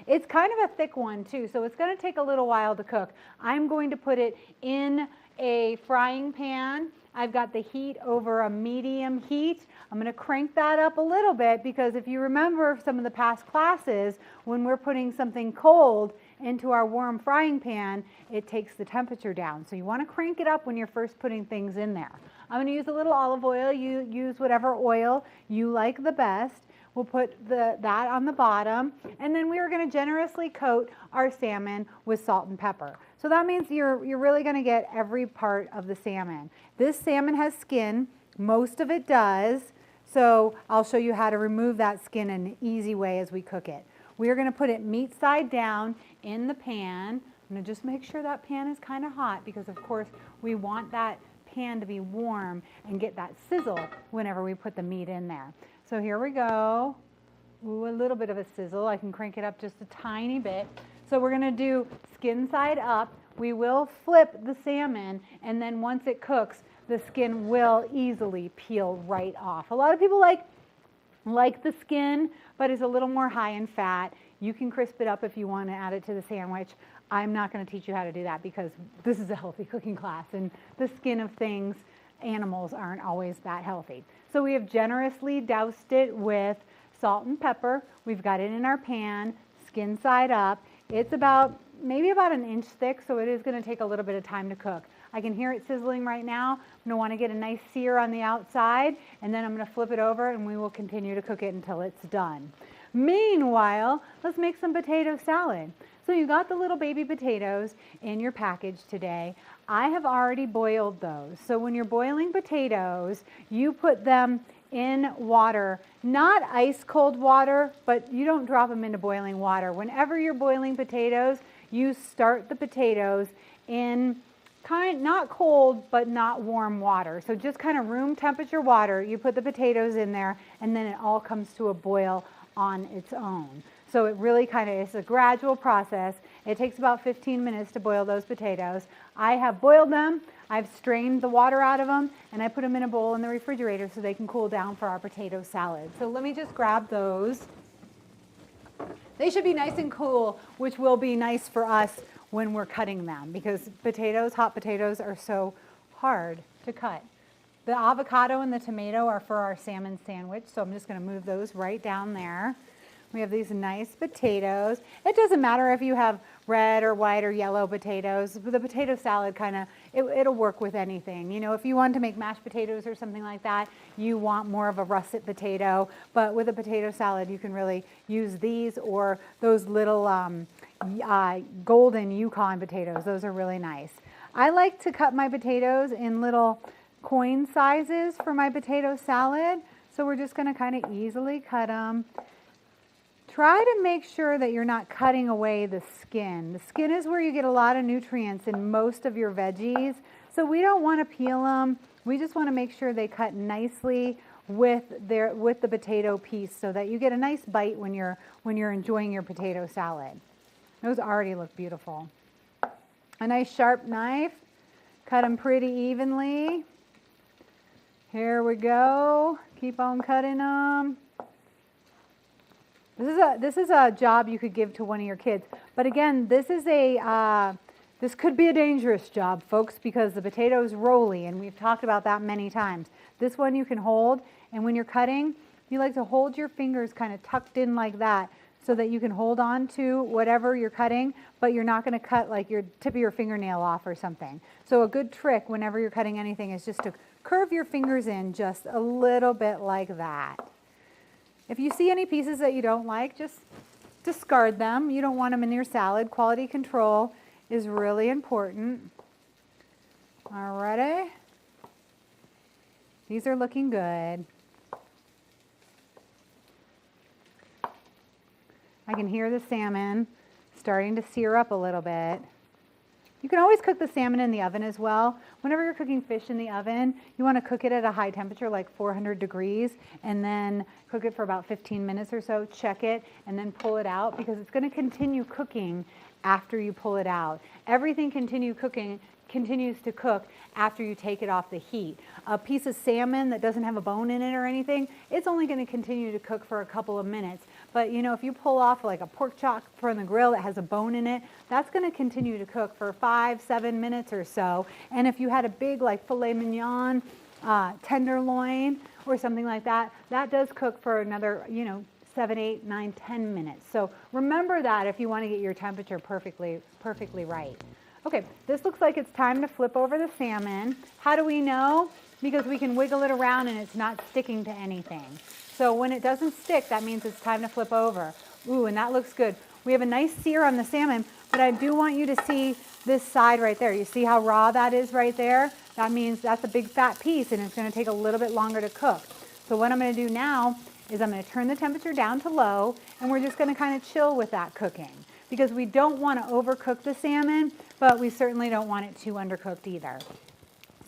S12: it's kind of a thick one too, so it's going to take a little while to cook. I'm going to put it in a frying pan. I've got the heat over a medium heat. I'm going to crank that up a little bit, because if you remember some of the past classes, when we're putting something cold into our warm frying pan, it takes the temperature down. So you want to crank it up when you're first putting things in there. I'm going to use a little olive oil. You use whatever oil you like the best. We'll put that on the bottom, and then we are going to generously coat our salmon with salt and pepper. So that means you're really going to get every part of the salmon. This salmon has skin. Most of it does. So I'll show you how to remove that skin in an easy way as we cook it. We are going to put it meat side down in the pan. I'm going to just make sure that pan is kind of hot, because of course we want that pan to be warm and get that sizzle whenever we put the meat in there. So here we go. Ooh, a little bit of a sizzle. I can crank it up just a tiny bit. So So we're gonna do skin side up. We will flip the salmon, and then once it cooks, the skin will easily peel right off. A lot of people like the skin, but it's a little more high in fat. You can crisp it up if you want to add it to the sandwich. I'm not going to teach you how to do that because this is a healthy cooking class, and the skin of things, animals, aren't always that healthy. So we have generously doused it with salt and pepper. We've got it in our pan, skin side up. It's maybe about an inch thick, so it is going to take a little bit of time to cook. I can hear it sizzling right now. I'm going to want to get a nice sear on the outside, and then I'm going to flip it over, and we will continue to cook it until it's done. Meanwhile, let's make some potato salad. So you got the little baby potatoes in your package today. I have already boiled those. So when you're boiling potatoes, you put them in water, not ice cold water, but you don't drop them into boiling water. Whenever you're boiling potatoes, you start the potatoes in not cold, but not warm water. So just kind of room temperature water. You put the potatoes in there, and then it all comes to a boil on its own. So it really is a gradual process. It takes about 15 minutes to boil those potatoes. I have boiled them, I've strained the water out of them, and I put them in a bowl in the refrigerator so they can cool down for our potato salad. So let me just grab those. They should be nice and cool, which will be nice for us when we're cutting them, because hot potatoes are so hard to cut. The avocado and the tomato are for our salmon sandwich, so I'm just going to move those right down there. We have these nice potatoes. It doesn't matter if you have red or white or yellow potatoes. The potato salad it'll work with anything. You know, if you want to make mashed potatoes or something like that, you want more of a russet potato. But with a potato salad, you can really use these or those little golden Yukon potatoes. Those are really nice. I like to cut my potatoes in little coin sizes for my potato salad. So we're just going to kind of easily cut them. Try to make sure that you're not cutting away the skin. The skin is where you get a lot of nutrients in most of your veggies. So we don't want to peel them. We just want to make sure they cut nicely with the potato piece so that you get a nice bite when you're enjoying your potato salad. Those already look beautiful. A nice sharp knife. Cut them pretty evenly. Here we go. Keep on cutting them. This is a job you could give to one of your kids. But again, this could be a dangerous job, folks, because the potato is rolly, and we've talked about that many times. This one you can hold, and when you're cutting, you like to hold your fingers kind of tucked in like that so that you can hold on to whatever you're cutting, but you're not going to cut like your tip of your fingernail off or something. So a good trick whenever you're cutting anything is just to curve your fingers in just a little bit like that. If you see any pieces that you don't like, just discard them. You don't want them in your salad. Quality control is really important. Alrighty. These are looking good. I can hear the salmon starting to sear up a little bit. You can always cook the salmon in the oven as well. Whenever you're cooking fish in the oven, you want to cook it at a high temperature, like 400 degrees, and then cook it for about 15 minutes or so, check it, and then pull it out, because it's going to continue cooking after you pull it out. Everything continues to cook after you take it off the heat. A piece of salmon that doesn't have a bone in it or anything, it's only going to continue to cook for a couple of minutes. But you know, if you pull off like a pork chop from the grill that has a bone in it, that's going to continue to cook for 5-7 minutes or so. And if you had a big like filet mignon, tenderloin or something like that, that does cook for another, 7, 8, 9, 10 minutes. So remember that if you want to get your temperature perfectly right. Okay, this looks like it's time to flip over the salmon. How do we know? Because we can wiggle it around and it's not sticking to anything. So when it doesn't stick, that means it's time to flip over. Ooh, and that looks good. We have a nice sear on the salmon, but I do want you to see this side right there. You see how raw that is right there? That means that's a big fat piece and it's going to take a little bit longer to cook. So what I'm going to do now is I'm going to turn the temperature down to low, and we're just going to kind of chill with that cooking, because we don't want to overcook the salmon, but we certainly don't want it too undercooked either.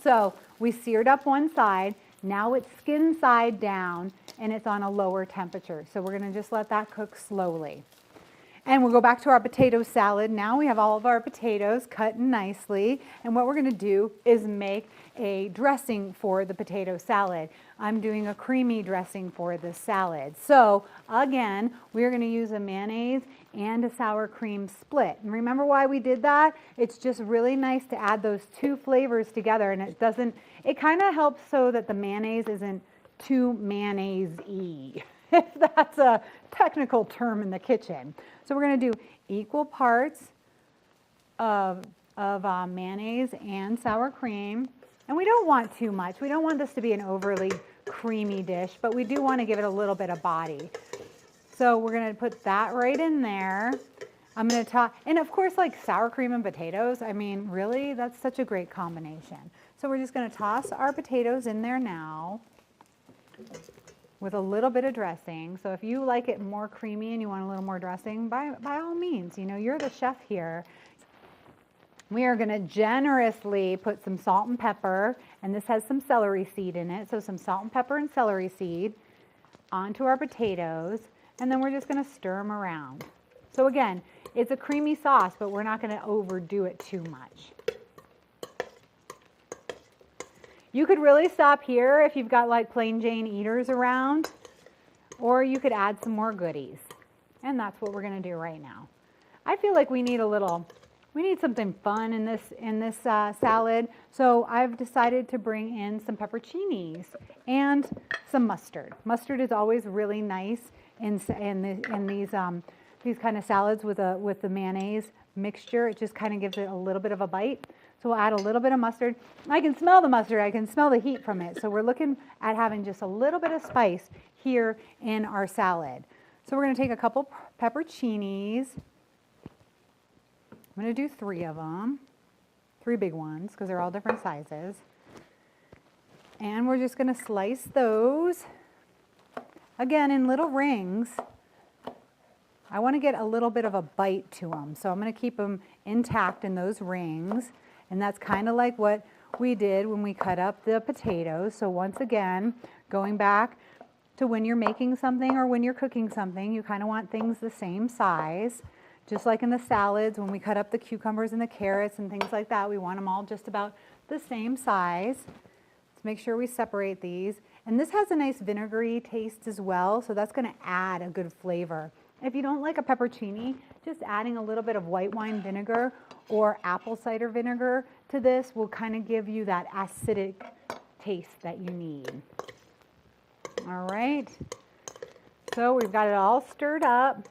S12: So we seared up one side. Now it's skin side down and it's on a lower temperature. So we're going to just let that cook slowly. And we'll go back to our potato salad. Now we have all of our potatoes cut nicely. And what we're going to do is make a dressing for the potato salad. I'm doing a creamy dressing for the salad. So again, we're going to use a mayonnaise and a sour cream split. And remember why we did that? It's just really nice to add those two flavors together, and it kind of helps so that the mayonnaise isn't too mayonnaise-y, if that's a technical term in the kitchen. So we're going to do equal parts of mayonnaise and sour cream. And we don't want too much. We don't want this to be an overly creamy dish, but we do want to give it a little bit of body. So we're going to put that right in there. I'm going to toss, and of course, like sour cream and potatoes, I mean, really, that's such a great combination. So we're just going to toss our potatoes in there now with a little bit of dressing. So if you like it more creamy and you want a little more dressing, by all means, you're the chef here. We are going to generously put some salt and pepper, and this has some celery seed in it, so some salt and pepper and celery seed onto our potatoes, and then we're just going to stir them around. So again, it's a creamy sauce, but we're not going to overdo it too much. You could really stop here if you've got like plain Jane eaters around, or you could add some more goodies. And that's what we're going to do right now. I feel like we need something fun in this salad, so I've decided to bring in some pepperoncinis and some mustard. Mustard is always really nice in these kind of salads with the mayonnaise mixture. It just kind of gives it a little bit of a bite. So we'll add a little bit of mustard. I can smell the mustard. I can smell the heat from it. So we're looking at having just a little bit of spice here in our salad. So we're going to take a couple pepperoncinis. I'm going to do 3 of them, 3 big ones, because they're all different sizes. And we're just going to slice those, again, in little rings. I want to get a little bit of a bite to them, so I'm going to keep them intact in those rings. And that's kind of like what we did when we cut up the potatoes. So once again, going back to when you're making something or when you're cooking something, you kind of want things the same size. Just like in the salads, when we cut up the cucumbers and the carrots and things like that, we want them all just about the same size. Let's make sure we separate these. And this has a nice vinegary taste as well, so that's going to add a good flavor. If you don't like a pepperoncini, just adding a little bit of white wine vinegar or apple cider vinegar to this will kind of give you that acidic taste that you need. All right, so we've got it all stirred up.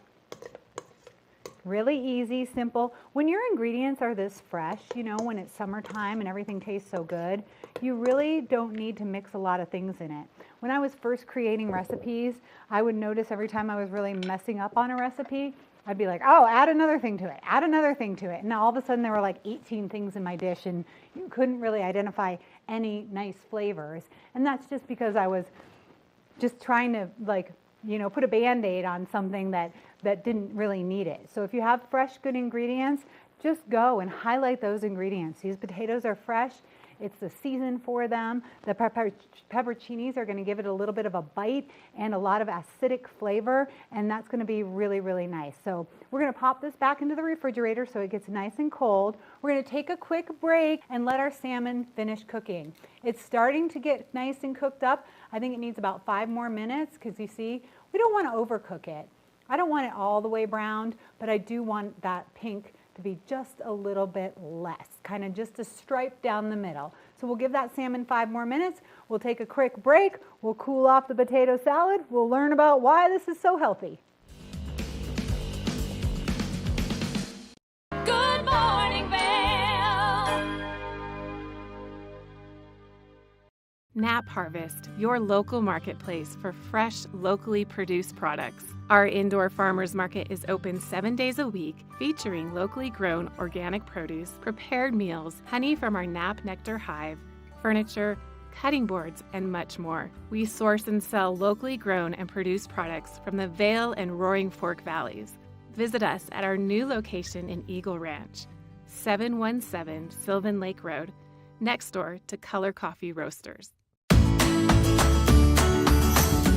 S12: Really easy, simple. When your ingredients are this fresh, when it's summertime and everything tastes so good, you really don't need to mix a lot of things in it. When I was first creating recipes, I would notice every time I was really messing up on a recipe, I'd be like, oh, add another thing to it, add another thing to it. And all of a sudden there were like 18 things in my dish and you couldn't really identify any nice flavors. And that's just because I was just trying to put a Band-Aid on something that didn't really need it. So if you have fresh, good ingredients, just go and highlight those ingredients. These potatoes are fresh. It's the season for them. The pepperoncinis are going to give it a little bit of a bite and a lot of acidic flavor, and that's going to be really, really nice. So we're going to pop this back into the refrigerator so it gets nice and cold. We're going to take a quick break and let our salmon finish cooking. It's starting to get nice and cooked up. I think it needs about 5 more minutes because you see, we don't want to overcook it. I don't want it all the way browned, but I do want that pink to be just a little bit less, kind of just a stripe down the middle. So we'll give that salmon 5 more minutes. We'll take a quick break. We'll cool off the potato salad. We'll learn about why this is so healthy.
S2: Good morning, Vail.
S10: Nap Harvest, your local marketplace for fresh, locally produced products. Our indoor farmers market is open 7 days a week, featuring locally grown organic produce, prepared meals, honey from our Nap Nectar hive, furniture, cutting boards, and much more. We source and sell locally grown and produced products from the Vail and Roaring Fork Valleys. Visit us at our new location in Eagle Ranch, 717 Sylvan Lake Road, next door to Color Coffee Roasters.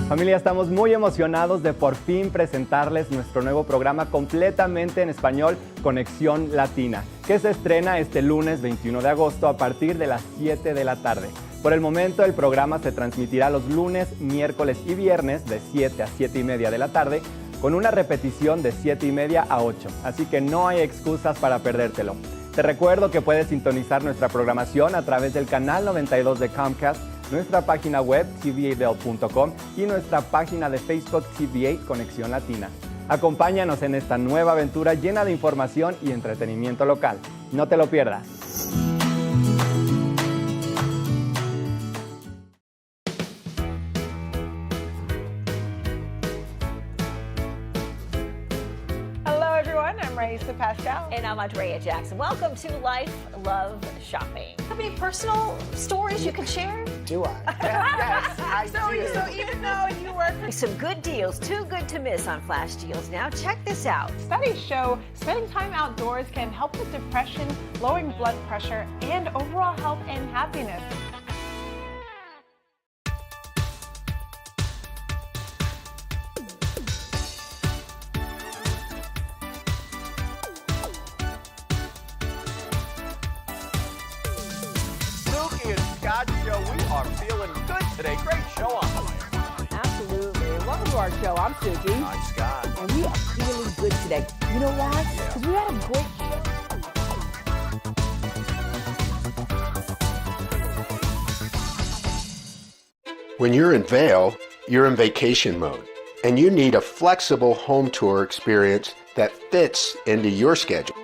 S4: Familia, estamos muy emocionados de por fin presentarles nuestro nuevo programa completamente en español, Conexión Latina, que se estrena este lunes 21 de agosto a partir de las 7 de la tarde. Por el momento, el programa se transmitirá los lunes, miércoles y viernes de 7 a 7 y media de la tarde, con una repetición de 7 y media a 8, así que no hay excusas para perdértelo. Te recuerdo que puedes sintonizar nuestra programación a través del canal 92 de Comcast, nuestra página web tva.com y nuestra página de Facebook TVA Conexión Latina. Acompáñanos en esta nueva aventura llena de información y entretenimiento local. No te lo pierdas.
S5: Hello everyone, I'm Raisa Pascal.
S6: And I'm Andrea Jackson. Welcome to Life, Love, Shopping. Have any personal stories you can share?
S5: Do I? Yes, I do. So even though you work for...
S6: Some good deals, too good to miss on Flash Deals. Now check this out.
S5: Studies show spending time outdoors can help with depression, lowering blood pressure, and overall health and happiness.
S9: Show. We are feeling good today. Great show on the way.
S7: Absolutely. Welcome to our show. I'm Suki.
S9: I'm Scott.
S7: And we are feeling good today. You know why? Because we had a great show.
S11: When you're in Vail, you're in vacation mode, and you need a flexible home tour experience that fits into your schedule.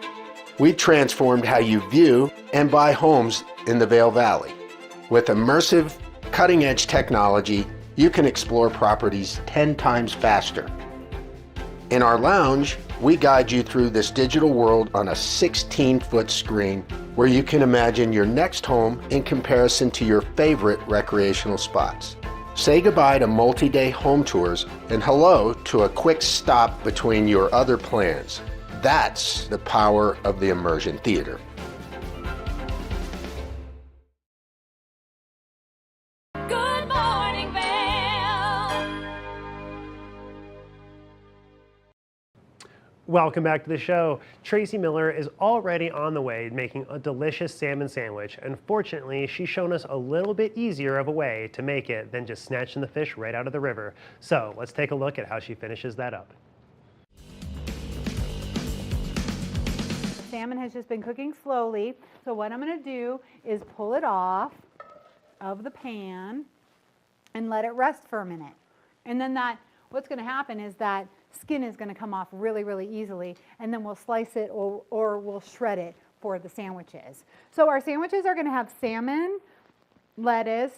S11: We've transformed how you view and buy homes in the Vail Valley. With immersive, cutting-edge technology, you can explore properties 10 times faster. In our lounge, we guide you through this digital world on a 16-foot screen where you can imagine your next home in comparison to your favorite recreational spots. Say goodbye to multi-day home tours and hello to a quick stop between your other plans. That's the power of the Immersion Theater.
S2: Good morning, Vail.
S1: Welcome back to the show. Tracy Miller is already on the way making a delicious salmon sandwich. Unfortunately, she's shown us a little bit easier of a way to make it than just snatching the fish right out of the river. So let's take a look at how she finishes that up.
S12: Salmon has just been cooking slowly. So what I'm going to do is pull it off of the pan and let it rest for a minute. And then what's going to happen is that skin is going to come off really, really easily, and then we'll slice it or we'll shred it for the sandwiches. So our sandwiches are going to have salmon, lettuce,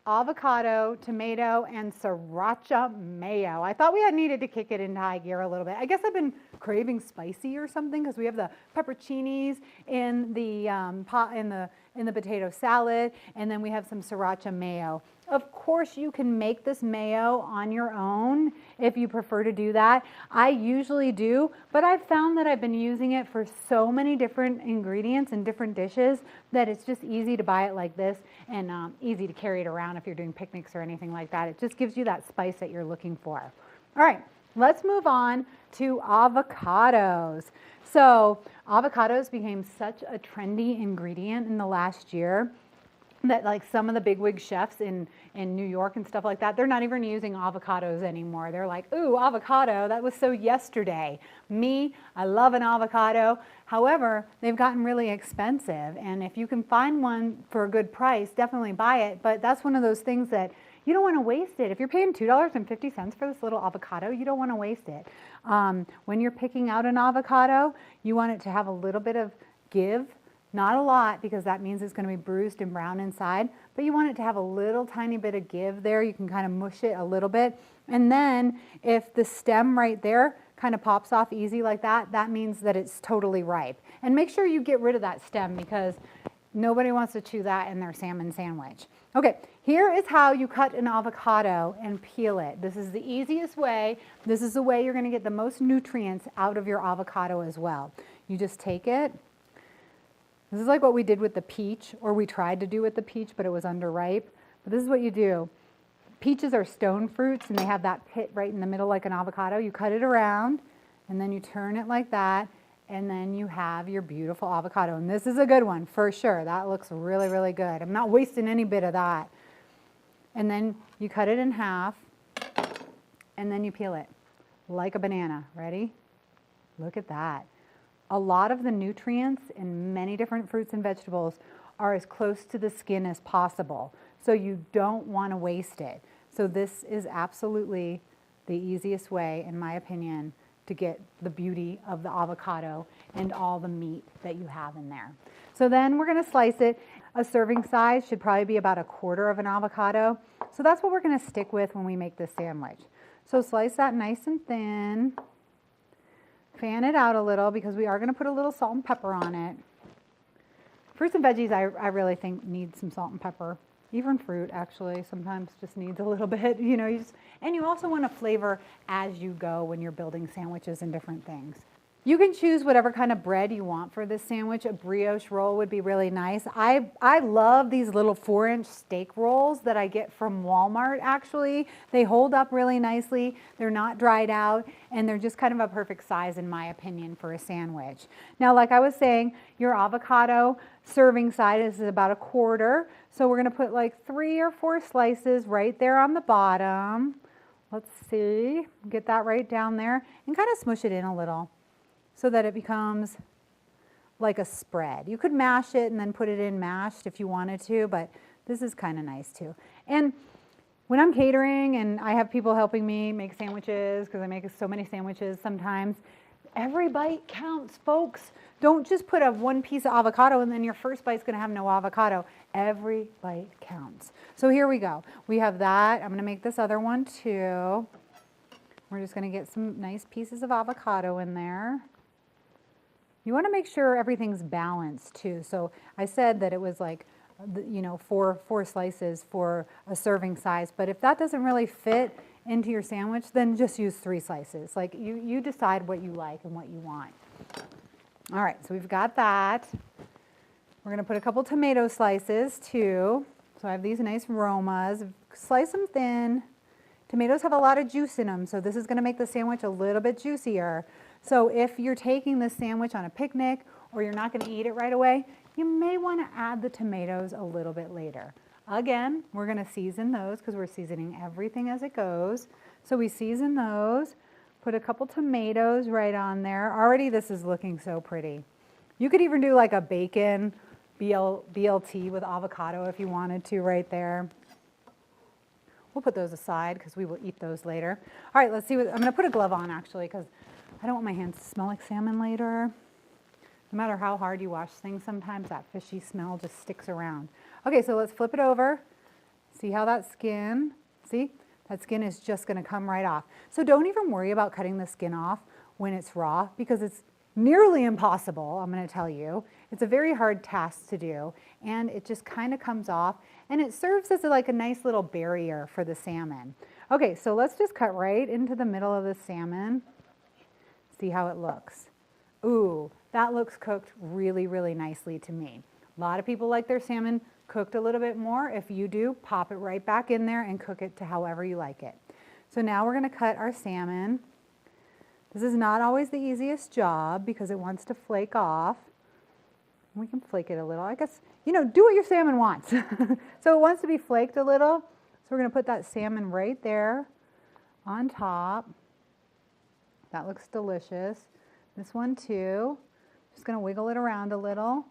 S12: avocado, tomato, and sriracha mayo. I thought we had needed to kick it into high gear a little bit. I guess I've been craving spicy or something because we have the pepperoncinis in the pot in the potato salad, and then we have some sriracha mayo. Of course, you can make this mayo on your own if you prefer to do that. I usually do, but I've found that I've been using it for so many different ingredients and different dishes that it's just easy to buy it like this and easy to carry it around if you're doing picnics or anything like that. It just gives you that spice that you're looking for. All right, let's move on to avocados. So avocados became such a trendy ingredient in the last year that like some of the bigwig chefs in New York and stuff like that, they're not even using avocados anymore. They're like, ooh, avocado, that was so yesterday. Me, I love an avocado. However, they've gotten really expensive, and if you can find one for a good price, definitely buy it. But that's one of those things that you don't want to waste it. If you're paying $2.50 for this little avocado, you don't want to waste it. When you're picking out an avocado, you want it to have a little bit of give. Not a lot, because that means it's going to be bruised and brown inside, but you want it to have a little tiny bit of give there. You can kind of mush it a little bit. And then if the stem right there kind of pops off easy like that, that means that it's totally ripe. And make sure you get rid of that stem because nobody wants to chew that in their salmon sandwich. Okay, here is how you cut an avocado and peel it. This is the easiest way. This is the way you're going to get the most nutrients out of your avocado as well. You just take it. This is like what we did with the peach, or we tried to do with the peach, but it was underripe. But this is what you do. peaches are stone fruits and they have that pit right in the middle like an avocado. You cut it around and then you turn it like that, and then you have your beautiful avocado. And this is a good one for sure. That looks really, really good. I'm not wasting any bit of that. And then you cut it in half and then you peel it like a banana. Ready? Look at that. A lot of the nutrients in many different fruits and vegetables are as close to the skin as possible. So you don't want to waste it. So this is absolutely the easiest way, in my opinion, to get the beauty of the avocado and all the meat that you have in there. So then we're going to slice it. A serving size should probably be about 1/4 of an avocado. So that's what we're going to stick with when we make this sandwich. So slice that nice and thin. Fan it out a little because we are going to put a little salt and pepper on it. Fruits and veggies, I really think need some salt and pepper. Even fruit, actually, sometimes just needs a little bit. You know, and you also want to flavor as you go when you're building sandwiches and different things. You can choose whatever kind of bread you want for this sandwich. A brioche roll would be really nice. I love these little 4-inch steak rolls that I get from Walmart, actually. They hold up really nicely. They're not dried out, and they're just kind of a perfect size, in my opinion, for a sandwich. Now, like I was saying, your avocado serving size is about 1/4. So we're going to put like 3 or 4 slices right there on the bottom. Let's see. Get that right down there and kind of smush it in a little, so that it becomes like a spread. You could mash it and then put it in mashed if you wanted to, but this is kind of nice too. And when I'm catering and I have people helping me make sandwiches, because I make so many sandwiches sometimes, every bite counts, folks. Don't just put 1 piece of avocado and then your first bite's gonna have no avocado. Every bite counts. So here we go. We have that. I'm gonna make this other one too. We're just gonna get some nice pieces of avocado in there. You want to make sure everything's balanced too. So I said that it was like, you know, four slices for a serving size. But if that doesn't really fit into your sandwich, then just use 3 slices. Like you decide what you like and what you want. All right, so we've got that. We're going to put a couple tomato slices too. So I have these nice Romas. Slice them thin. Tomatoes have a lot of juice in them, so this is going to make the sandwich a little bit juicier. So if you're taking this sandwich on a picnic or you're not going to eat it right away, you may want to add the tomatoes a little bit later. Again, we're going to season those because we're seasoning everything as it goes. So we season those, put a couple tomatoes right on there. Already this is looking so pretty. You could even do like a bacon BLT with avocado if you wanted to right there. We'll put those aside because we will eat those later. All right, let's see what, I'm going to put a glove on actually because I don't want my hands to smell like salmon later. No matter how hard you wash things, sometimes that fishy smell just sticks around. Okay, so let's flip it over. See how that skin, see? That skin is just going to come right off. So don't even worry about cutting the skin off when it's raw because it's nearly impossible, I'm going to tell you. It's a very hard task to do, and it just kind of comes off, and it serves as like a nice little barrier for the salmon. Okay, so let's just cut right into the middle of the salmon. See how it looks. Ooh, that looks cooked really, really nicely to me. A lot of people like their salmon cooked a little bit more. If you do, pop it right back in there and cook it to however you like it. So now we're going to cut our salmon. This is not always the easiest job because it wants to flake off. We can flake it a little. I guess, you know, do what your salmon wants. So it wants to be flaked a little. So we're going to put that salmon right there on top. That looks delicious. This one too. Just going to wiggle it around a little.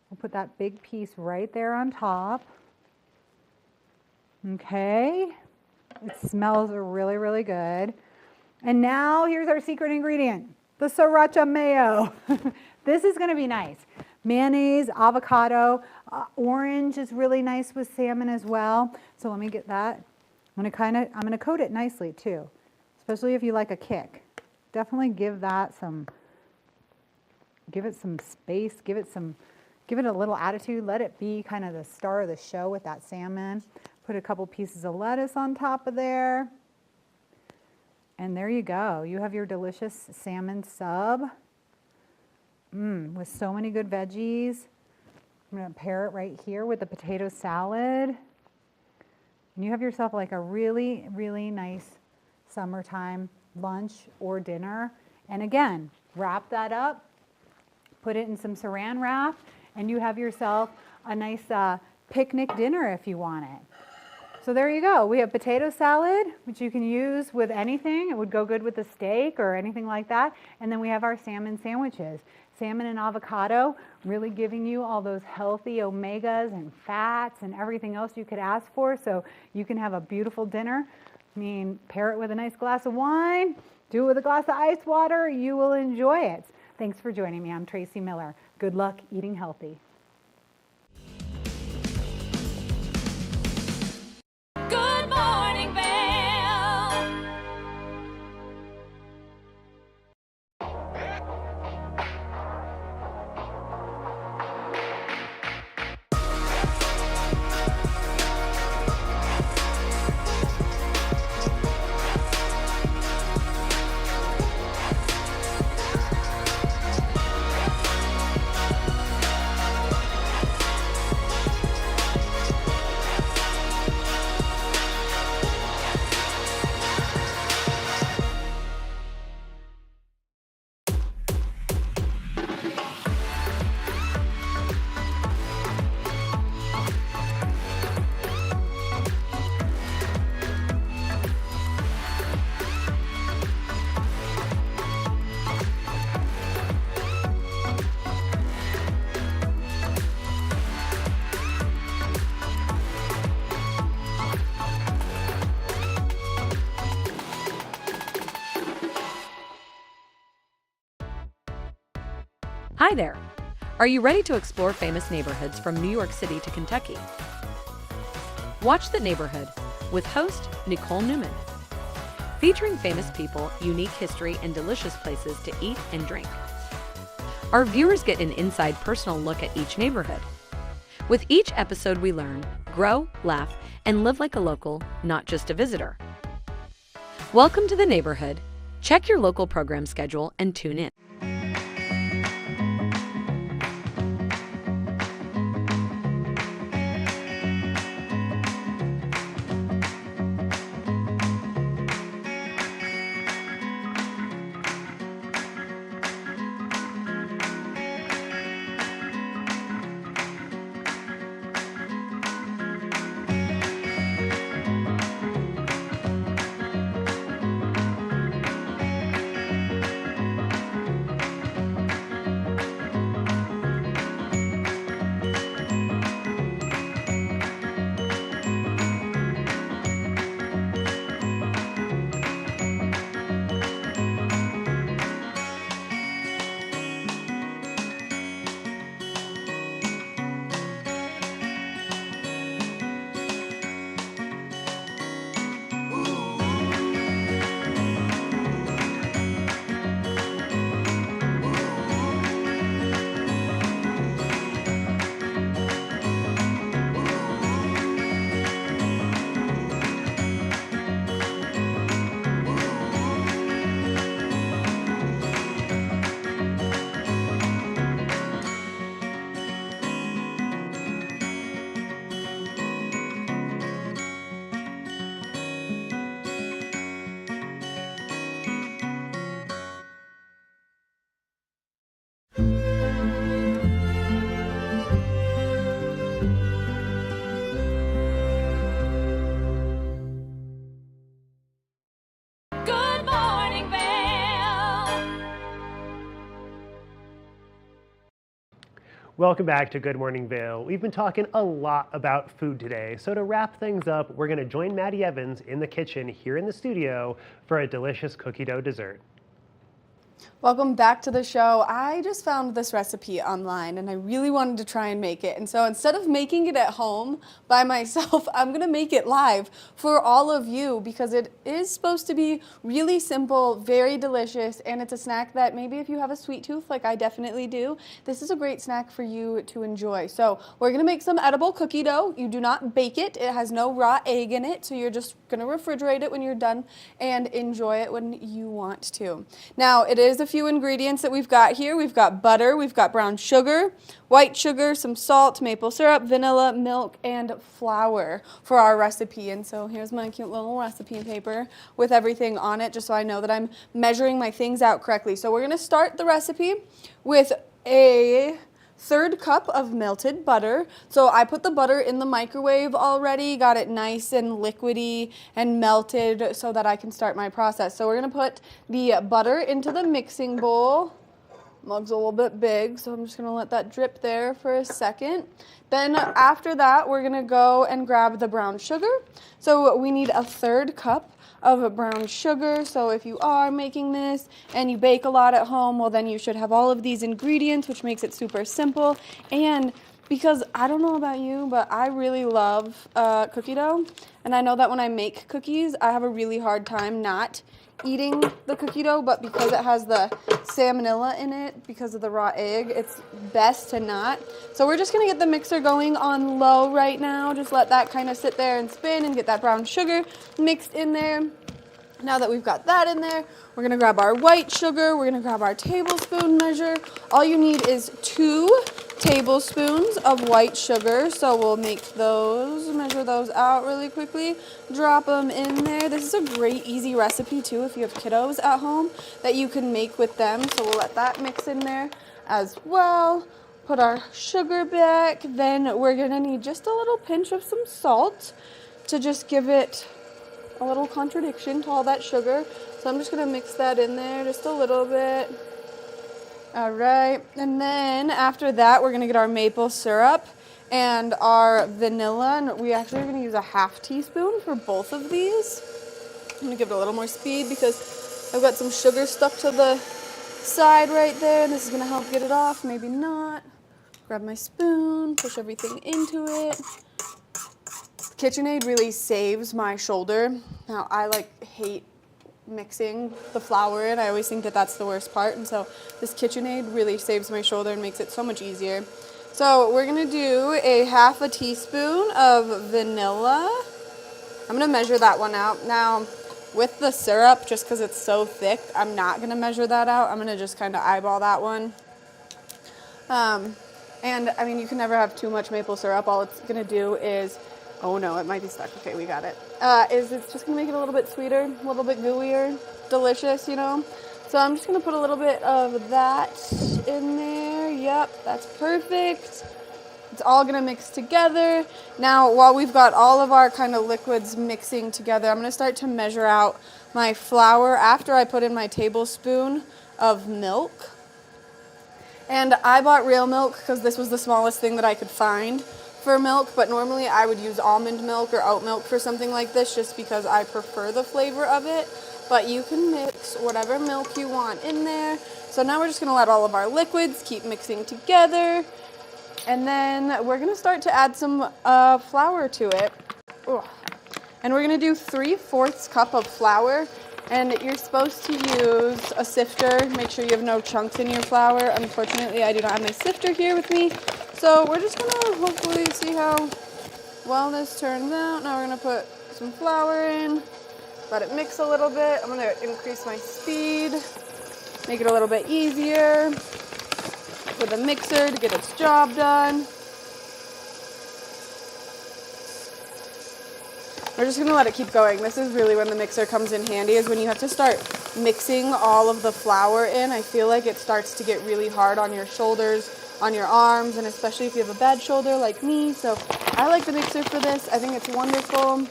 S12: We'll put that big piece right there on top. Okay. It smells really, really good. And now here's our secret ingredient, the sriracha mayo. This is going to be nice. Mayonnaise, avocado, orange is really nice with salmon as well. So let me get that. I'm going to coat it nicely too, especially if you like a kick. Definitely give it some space, give it a little attitude. Let it be kind of the star of the show with that salmon. Put a couple pieces of lettuce on top of there. And there you go. You have your delicious salmon sub. With so many good veggies. I'm going to pair it right here with the potato salad. and you have yourself like a really, really nice summertime lunch or dinner. And again, wrap that up, put it in some saran wrap, and you have yourself a nice picnic dinner if you want it. So there you go. We have potato salad, which you can use with anything. It would go good with a steak or anything like that. And then we have our salmon sandwiches. Salmon and avocado, really giving you all those healthy omegas and fats and everything else you could ask for. So you can have a beautiful dinner. I mean, pair it with a nice glass of wine, do it with a glass of ice water. You will enjoy it. Thanks for joining me. I'm Tracy Miller. Good luck eating healthy.
S2: Good morning, Vail.
S14: Hi there! Are you ready to explore famous neighborhoods from New York City to Kentucky? Watch The Neighborhood with host Nicole Newman. Featuring famous people, unique history, and delicious places to eat and drink. Our viewers get an inside personal look at each neighborhood. With each episode we learn, grow, laugh, and live like a local, not just a visitor. Welcome to The Neighborhood. Check your local program schedule and tune in.
S2: Good morning, Vail.
S1: Welcome back to Good Morning Vail. We've been talking a lot about food today, so to wrap things up, we're going to join Maddie Evans in the kitchen here in the studio for a delicious cookie dough dessert.
S15: Welcome back to the show. I just found this recipe online and I really wanted to try and make it. And so instead of making it at home by myself, I'm gonna make it live for all of you because it is supposed to be really simple, very delicious, and it's a snack that maybe if you have a sweet tooth like I definitely do, this is a great snack for you to enjoy. So we're gonna make some edible cookie dough. You do not bake it. It has no raw egg in it, so you're just gonna refrigerate it when you're done and enjoy it when you want to. Now, it there's a few ingredients that we've got here. We've got butter, we've got brown sugar, white sugar, some salt, maple syrup, vanilla, milk, and flour for our recipe. And so here's my cute little recipe paper with everything on it, just so I know that I'm measuring my things out correctly. So we're gonna start the recipe with a 1/3 cup of melted butter. So I put the butter in the microwave already, got it nice and liquidy and melted so that I can start my process. So we're gonna put the butter into the mixing bowl. Mug's a little bit big, so I'm just gonna let that drip there for a second. Then after that, we're gonna go and grab the brown sugar. So we need a 1/3 cup of brown sugar. So if you are making this and you bake a lot at home, well then you should have all of these ingredients, which makes it super simple. And because I don't know about you, but I really love cookie dough. And I know that when I make cookies, I have a really hard time not eating the cookie dough, but because it has the salmonella in it, because of the raw egg, it's best to not. So we're just gonna get the mixer going on low right now. Just let that kind of sit there and spin and get that brown sugar mixed in there. Now that we've got that in there, we're gonna grab our white sugar, we're gonna grab our tablespoon measure. All you need is 2 tablespoons of white sugar, so we'll make those, measure those out really quickly, drop them in there. This is a great easy recipe too if you have kiddos at home that you can make with them, so we'll let that mix in there as well. Put our sugar back, then we're gonna need just a little pinch of some salt to just give it a little contradiction to all that sugar. So I'm just gonna mix that in there just a little bit. All right, and then after that, we're gonna get our maple syrup and our vanilla, and we actually are gonna use a 1/2 teaspoon for both of these. I'm gonna give it a little more speed because I've got some sugar stuck to the side right there, and this is gonna help get it off, maybe not. Grab my spoon, push everything into it. KitchenAid really saves my shoulder. Now, I hate mixing the flour in. I always think that that's the worst part, and so this KitchenAid really saves my shoulder and makes it so much easier. So we're gonna do a 1/2 teaspoon of vanilla. I'm gonna measure that one out. Now, with the syrup, just because it's so thick, I'm not gonna measure that out. I'm gonna just kind of eyeball that one. And I mean, you can never have too much maple syrup. All it's gonna do is, oh no, it might be stuck. Okay, we got it. It's just gonna make it a little bit sweeter, a little bit gooier, delicious, you know? So I'm just gonna put a little bit of that in there. Yep, that's perfect. It's all gonna mix together. Now, while we've got all of our kind of liquids mixing together, I'm gonna start to measure out my flour after I put in my tablespoon of milk. And I bought real milk because this was the smallest thing that I could find for milk, but normally I would use almond milk or oat milk for something like this just because I prefer the flavor of it. But you can mix whatever milk you want in there. So now we're just gonna let all of our liquids keep mixing together. And then we're gonna start to add some flour to it. Ugh. And we're gonna do 3/4 cup of flour. And you're supposed to use a sifter. Make sure you have no chunks in your flour. Unfortunately, I do not have my sifter here with me. So we're just gonna hopefully see how well this turns out. Now we're gonna put some flour in, let it mix a little bit. I'm gonna increase my speed, make it a little bit easier for the mixer to get its job done. We're just gonna let it keep going. This is really when the mixer comes in handy, is when you have to start mixing all of the flour in. I feel like it starts to get really hard on your shoulders, on your arms, and especially if you have a bad shoulder like me. So I like the mixer for this. I think it's wonderful.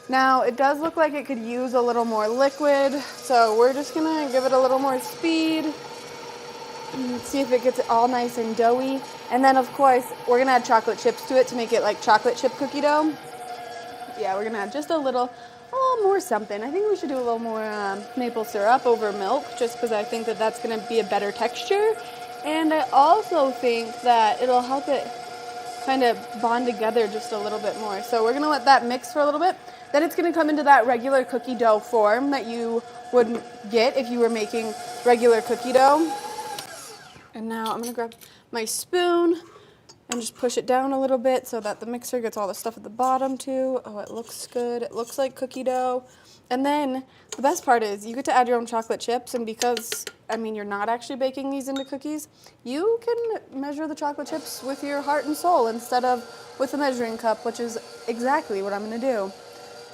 S15: Now, it does look like it could use a little more liquid, so we're just gonna give it a little more speed. See if it gets it all nice and doughy. And then, of course, we're gonna add chocolate chips to it to make it like chocolate chip cookie dough. Yeah, we're gonna add just a little more something. I think we should do a little more maple syrup over milk, just because I think that that's gonna be a better texture. And I also think that it'll help it kind of bond together just a little bit more. So we're gonna let that mix for a little bit. Then it's gonna come into that regular cookie dough form that you would get if you were making regular cookie dough. And now I'm gonna grab my spoon, and just push it down a little bit so that the mixer gets all the stuff at the bottom too. Oh, it looks good. It looks like cookie dough. And then the best part is you get to add your own chocolate chips, and because, I mean, you're not actually baking these into cookies, you can measure the chocolate chips with your heart and soul instead of with a measuring cup, which is exactly what I'm gonna do.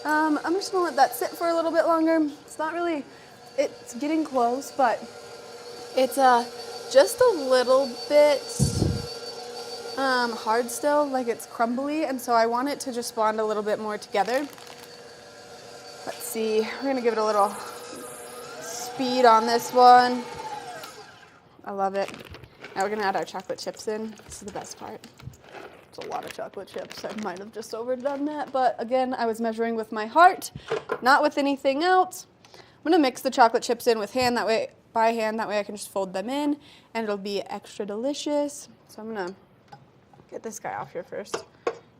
S15: I'm just gonna let that sit for a little bit longer. It's not really, it's getting close, but it's just a little bit hard still, like it's crumbly, and so I want it to just bond a little bit more together. Let's see, we're gonna give it a little speed on this one. I love it. Now we're gonna add our chocolate chips in. This is the best part. It's a lot of chocolate chips. I might have just overdone that, but again, I was measuring with my heart, not with anything else. I'm gonna mix the chocolate chips in with hand, that way, by hand, that way I can just fold them in, and it'll be extra delicious. So I'm gonna get this guy off here first.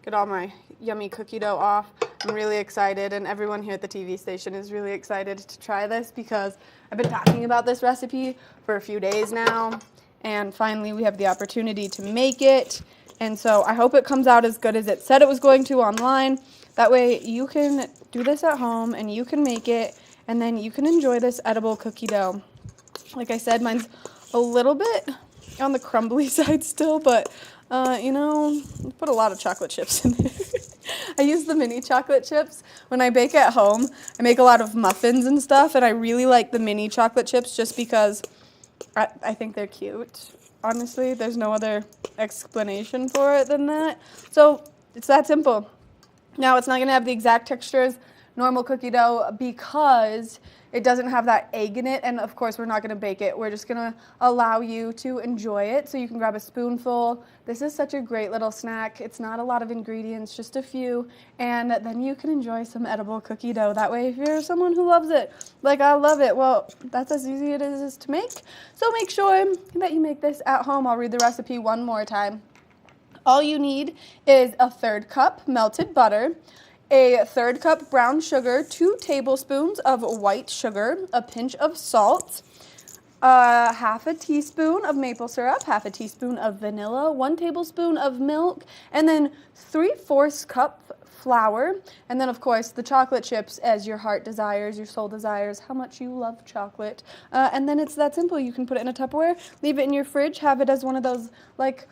S15: Get all my yummy cookie dough off. I'm really excited, and everyone here at the TV station is really excited to try this because I've been talking about this recipe for a few days now, and finally we have the opportunity to make it. And so I hope it comes out as good as it said it was going to online. That way you can do this at home and you can make it, and then you can enjoy this edible cookie dough. Like I said, mine's a little bit on the crumbly side still, but you know, put a lot of chocolate chips in there. I use the mini chocolate chips. When I bake at home, I make a lot of muffins and stuff, and I really like the mini chocolate chips just because I think they're cute. Honestly, there's no other explanation for it than that. So it's that simple. Now, it's not going to have the exact texture as normal cookie dough because it doesn't have that egg in it, and of course we're not going to bake it. We're just going to allow you to enjoy it, so you can grab a spoonful. This is such a great little snack. It's not a lot of ingredients, just a few, and then you can enjoy some edible cookie dough. That way, if you're someone who loves it, like I love it, well, that's as easy as it is to make. So make sure that you make this at home. I'll read the recipe one more time. All you need is a 1/3 cup melted butter, a 1/3 cup brown sugar, 2 tablespoons of white sugar, a pinch of salt, 1/2 teaspoon of maple syrup, 1/2 teaspoon of vanilla, 1 tablespoon of milk, and then 3/4 cup flour, and then of course the chocolate chips as your heart desires, your soul desires, how much you love chocolate. And then it's that simple. You can put it in a Tupperware, leave it in your fridge, have it as one of those like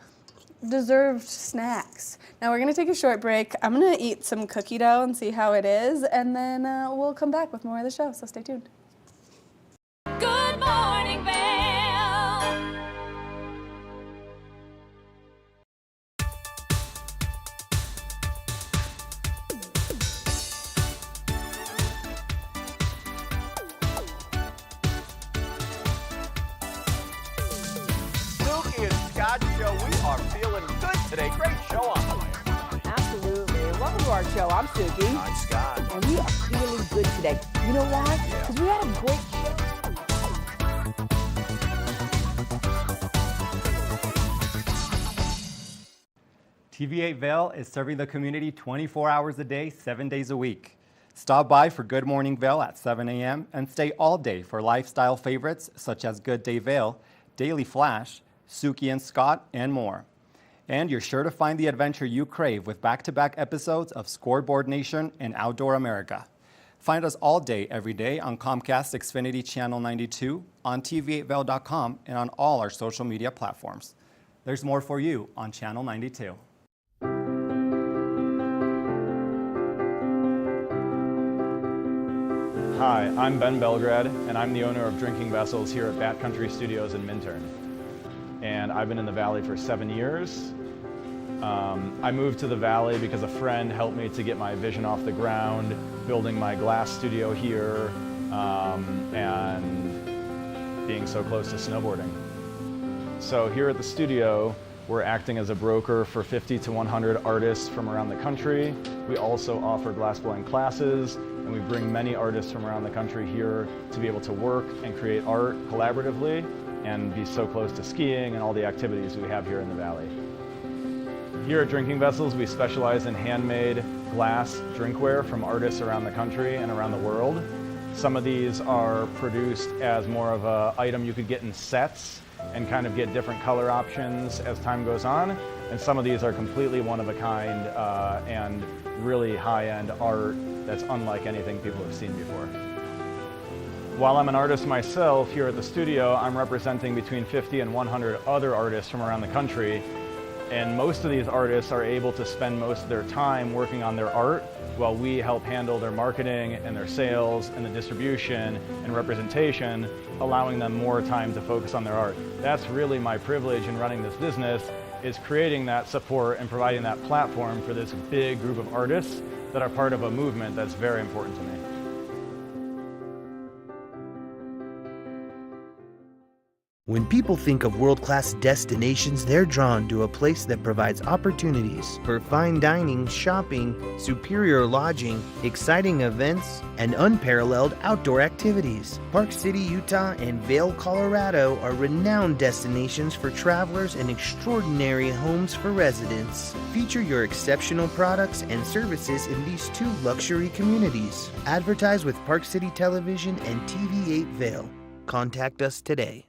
S15: deserved snacks. Now we're going to take a short break. I'm going to eat some cookie dough and see how it is, and then we'll come back with more of the show, so stay tuned.
S2: Good morning, Vail.
S9: Suki and Scott show. We are feeling good today. Great show on the way.
S7: Absolutely. Welcome to our show. I'm Suki.
S9: I'm Scott.
S7: And we are feeling good today. You know why? Because we had a great show.
S4: TV8 Vail is serving the community 24 hours a day, 7 days a week. Stop by for Good Morning Vail at 7 a.m. and stay all day for lifestyle favorites such as Good Day Vail, Daily Flash, Suki and Scott, and more. And you're sure to find the adventure you crave with back-to-back episodes of Scoreboard Nation and Outdoor America. Find us all day, every day on Comcast Xfinity Channel 92, on TV8Vail.com, and on all our social media platforms. There's more for you on Channel 92.
S8: Hi, I'm Ben Belgrad, and I'm the owner of Drinking Vessels here at Bat Country Studios in Minturn. And I've been in the Valley for 7 years. I moved to the Valley because a friend helped me to get my vision off the ground, building my glass studio here, and being so close to snowboarding. So here at the studio, we're acting as a broker for 50 to 100 artists from around the country. We also offer glassblowing classes, and we bring many artists from around the country here to be able to work and create art collaboratively and be so close to skiing and all the activities we have here in the Valley. Here at Drinking Vessels, we specialize in handmade glass drinkware from artists around the country and around the world. Some of these are produced as more of an item you could get in sets and kind of get different color options as time goes on. And some of these are completely one of a kind and really high-end art that's unlike anything people have seen before. While I'm an artist myself here at the studio, I'm representing between 50 and 100 other artists from around the country. And most of these artists are able to spend most of their time working on their art while we help handle their marketing and their sales and the distribution and representation, allowing them more time to focus on their art. That's really my privilege in running this business, is creating that support and providing that platform for this big group of artists that are part of a movement that's very important to me.
S16: When people think of world-class destinations, they're drawn to a place that provides opportunities for fine dining, shopping, superior lodging, exciting events, and unparalleled outdoor activities. Park City, Utah, and Vail, Colorado are renowned destinations for travelers and extraordinary homes for residents. Feature your exceptional products and services in these two luxury communities. Advertise with Park City Television and TV8 Vail. Contact us today.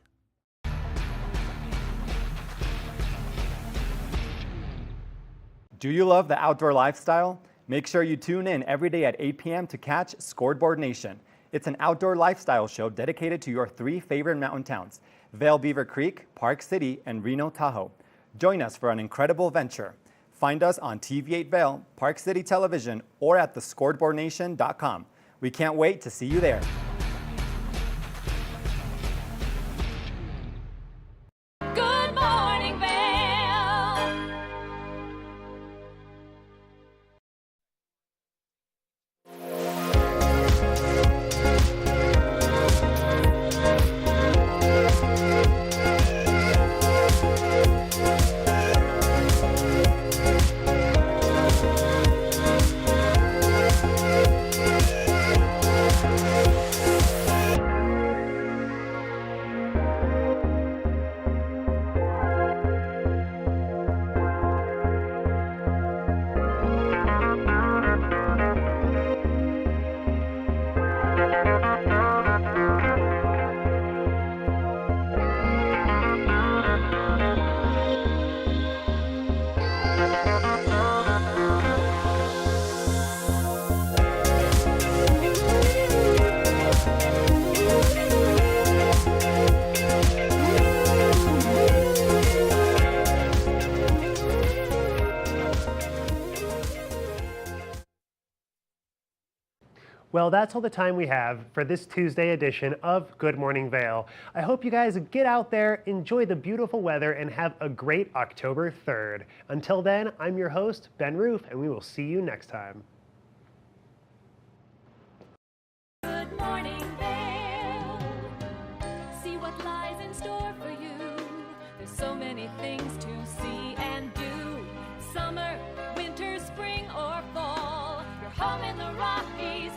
S4: Do you love the outdoor lifestyle? Make sure you tune in every day at 8 p.m. to catch Scoreboard Nation. It's an outdoor lifestyle show dedicated to your 3 favorite mountain towns, Vail, Beaver Creek, Park City, and Reno, Tahoe. Join us for an incredible venture. Find us on TV8 Vail, Park City Television, or at thescoreboardnation.com. We can't wait to see you there.
S2: Good morning, Vail.
S1: Well, that's all the time we have for this Tuesday edition of Good Morning Vail. I hope you guys get out there, enjoy the beautiful weather, and have a great October 3rd. Until then, I'm your host, Ben Roof, and we will see you next time.
S2: Good morning, Vail. See what lies in store for you. There's so many things to see and do. Summer, winter, spring, or fall. Your home in the Rockies.